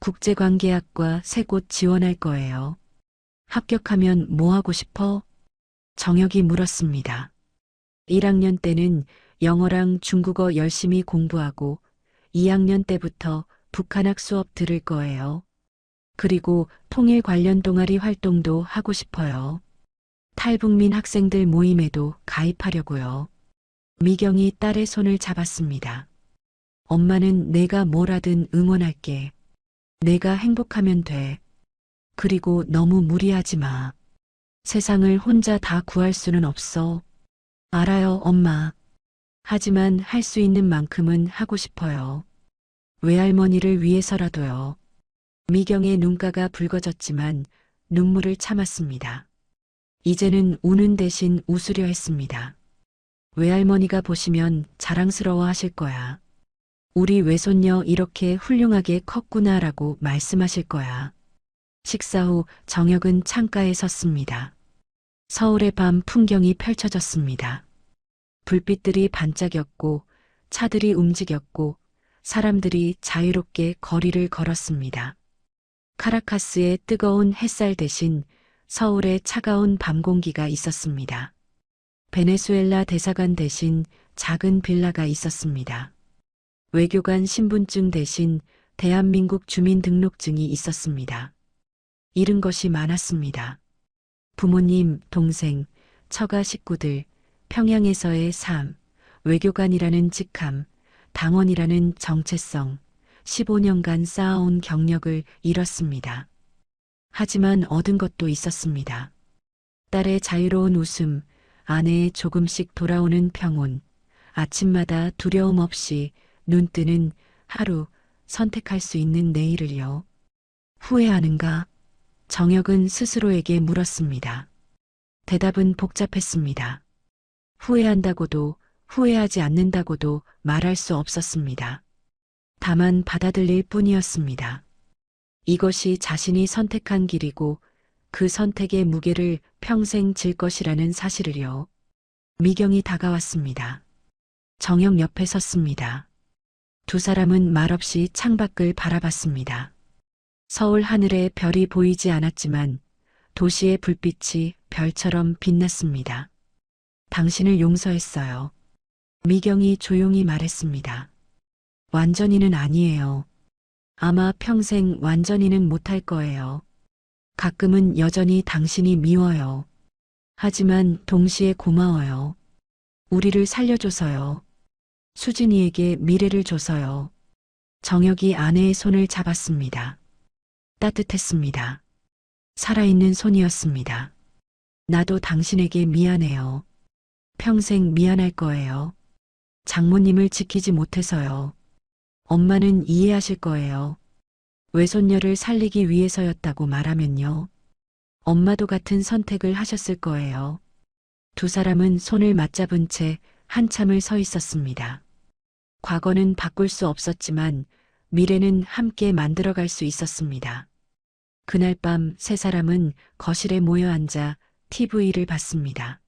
국제관계학과 세 곳 지원할 거예요. 합격하면 뭐 하고 싶어? 정혁이 물었습니다. 1학년 때는 영어랑 중국어 열심히 공부하고 2학년 때부터 북한학 수업 들을 거예요. 그리고 통일 관련 동아리 활동도 하고 싶어요. 탈북민 학생들 모임에도 가입하려고요. 미경이 딸의 손을 잡았습니다. 엄마는 내가 뭘 하든 응원할게. 내가 행복하면 돼. 그리고 너무 무리하지 마. 세상을 혼자 다 구할 수는 없어. 알아요, 엄마. 하지만 할 수 있는 만큼은 하고 싶어요. 외할머니를 위해서라도요. 미경의 눈가가 붉어졌지만 눈물을 참았습니다. 이제는 우는 대신 웃으려 했습니다. 외할머니가 보시면 자랑스러워 하실 거야. 우리 외손녀 이렇게 훌륭하게 컸구나라고 말씀하실 거야. 식사 후 정혁은 창가에 섰습니다. 서울의 밤 풍경이 펼쳐졌습니다. 불빛들이 반짝였고 차들이 움직였고 사람들이 자유롭게 거리를 걸었습니다. 카라카스의 뜨거운 햇살 대신 서울의 차가운 밤 공기가 있었습니다. 베네수엘라 대사관 대신 작은 빌라가 있었습니다. 외교관 신분증 대신 대한민국 주민등록증이 있었습니다. 잃은 것이 많았습니다. 부모님, 동생, 처가 식구들, 평양에서의 삶, 외교관이라는 직함, 당원이라는 정체성, 15년간 쌓아온 경력을 잃었습니다. 하지만 얻은 것도 있었습니다. 딸의 자유로운 웃음, 아내의 조금씩 돌아오는 평온, 아침마다 두려움 없이 눈 뜨는 하루, 선택할 수 있는 내일을요. 후회하는가? 정혁은 스스로에게 물었습니다. 대답은 복잡했습니다. 후회한다고도 후회하지 않는다고도 말할 수 없었습니다. 다만 받아들일 뿐이었습니다. 이것이 자신이 선택한 길이고 그 선택의 무게를 평생 질 것이라는 사실을요. 미경이 다가왔습니다. 정혁 옆에 섰습니다. 두 사람은 말없이 창밖을 바라봤습니다. 서울 하늘에 별이 보이지 않았지만 도시의 불빛이 별처럼 빛났습니다. 당신을 용서했어요. 미경이 조용히 말했습니다. 완전히는 아니에요. 아마 평생 완전히는 못할 거예요. 가끔은 여전히 당신이 미워요. 하지만 동시에 고마워요. 우리를 살려줘서요. 수진이에게 미래를 줘서요. 정혁이 아내의 손을 잡았습니다. 따뜻했습니다. 살아있는 손이었습니다. 나도 당신에게 미안해요. 평생 미안할 거예요. 장모님을 지키지 못해서요. 엄마는 이해하실 거예요. 외손녀를 살리기 위해서였다고 말하면요. 엄마도 같은 선택을 하셨을 거예요. 두 사람은 손을 맞잡은 채 한참을 서 있었습니다. 과거는 바꿀 수 없었지만 미래는 함께 만들어갈 수 있었습니다. 그날 밤 세 사람은 거실에 모여 앉아 TV를 봤습니다.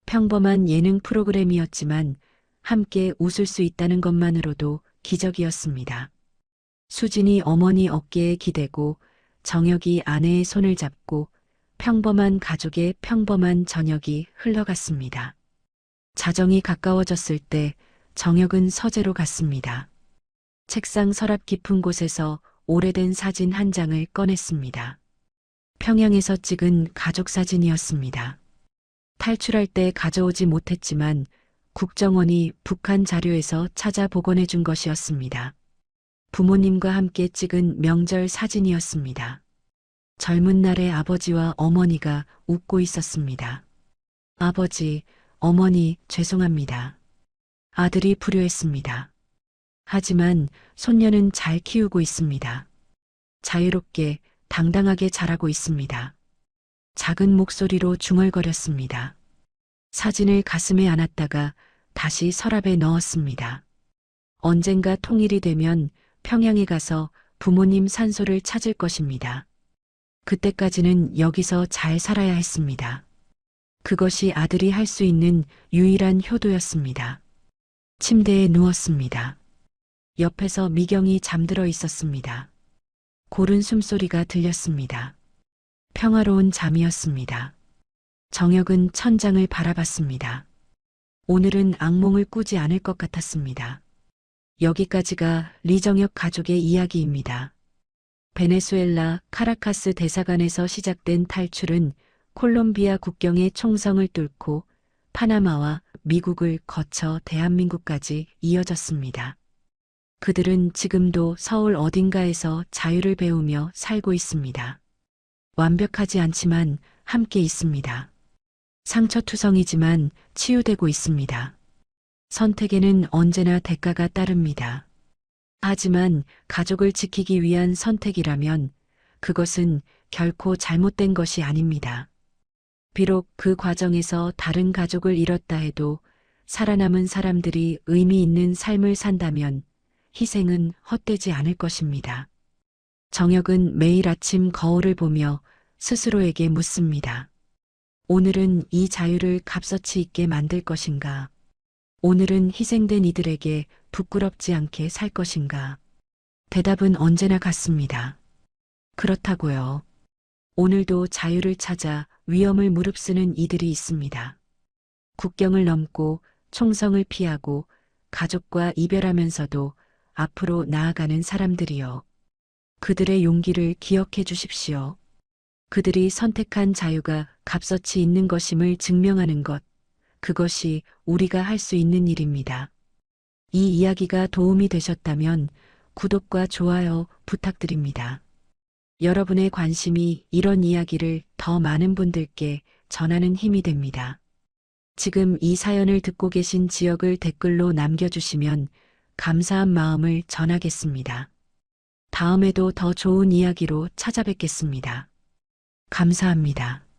평범한 예능 프로그램이었지만 함께 웃을 수 있다는 것만으로도 기적이었습니다. 수진이 어머니 어깨에 기대고 정혁이 아내의 손을 잡고 평범한 가족의 평범한 저녁이 흘러갔습니다. 자정이 가까워졌을 때 정혁은 서재로 갔습니다. 책상 서랍 깊은 곳에서 오래된 사진 한 장을 꺼냈습니다. 평양에서 찍은 가족 사진이었습니다. 탈출할 때 가져오지 못했지만 국정원이 북한 자료에서 찾아 복원해 준 것이었습니다. 부모님과 함께 찍은 명절 사진이었습니다. 젊은 날의 아버지와 어머니가 웃고 있었습니다. 아버지, 어머니, 죄송합니다. 아들이 불효했습니다. 하지만 손녀는 잘 키우고 있습니다. 자유롭게, 당당하게 자라고 있습니다. 작은 목소리로 중얼거렸습니다. 사진을 가슴에 안았다가 다시 서랍에 넣었습니다. 언젠가 통일이 되면 평양에 가서 부모님 산소를 찾을 것입니다. 그때까지는 여기서 잘 살아야 했습니다. 그것이 아들이 할 수 있는 유일한 효도였습니다. 침대에 누웠습니다. 옆에서 미경이 잠들어 있었습니다. 고른 숨소리가 들렸습니다. 평화로운 잠이었습니다. 정혁은 천장을 바라봤습니다. 오늘은 악몽을 꾸지 않을 것 같았습니다. 여기까지가 리정혁 가족의 이야기입니다. 베네수엘라 카라카스 대사관에서 시작된 탈출은 콜롬비아 국경의 총성을 뚫고 파나마와 미국을 거쳐 대한민국까지 이어졌습니다. 그들은 지금도 서울 어딘가에서 자유를 배우며 살고 있습니다. 완벽하지 않지만 함께 있습니다. 상처투성이지만 치유되고 있습니다. 선택에는 언제나 대가가 따릅니다. 하지만 가족을 지키기 위한 선택이라면 그것은 결코 잘못된 것이 아닙니다. 비록 그 과정에서 다른 가족을 잃었다 해도 살아남은 사람들이 의미 있는 삶을 산다면 희생은 헛되지 않을 것입니다. 정혁은 매일 아침 거울을 보며 스스로에게 묻습니다. 오늘은 이 자유를 값어치 있게 만들 것인가? 오늘은 희생된 이들에게 부끄럽지 않게 살 것인가? 대답은 언제나 같습니다. 그렇다고요. 오늘도 자유를 찾아 위험을 무릅쓰는 이들이 있습니다. 국경을 넘고 총성을 피하고 가족과 이별하면서도 앞으로 나아가는 사람들이요. 그들의 용기를 기억해 주십시오. 그들이 선택한 자유가 값어치 있는 것임을 증명하는 것, 그것이 우리가 할 수 있는 일입니다. 이 이야기가 도움이 되셨다면 구독과 좋아요 부탁드립니다. 여러분의 관심이 이런 이야기를 더 많은 분들께 전하는 힘이 됩니다. 지금 이 사연을 듣고 계신 지역을 댓글로 남겨주시면 감사한 마음을 전하겠습니다. 다음에도 더 좋은 이야기로 찾아뵙겠습니다. 감사합니다.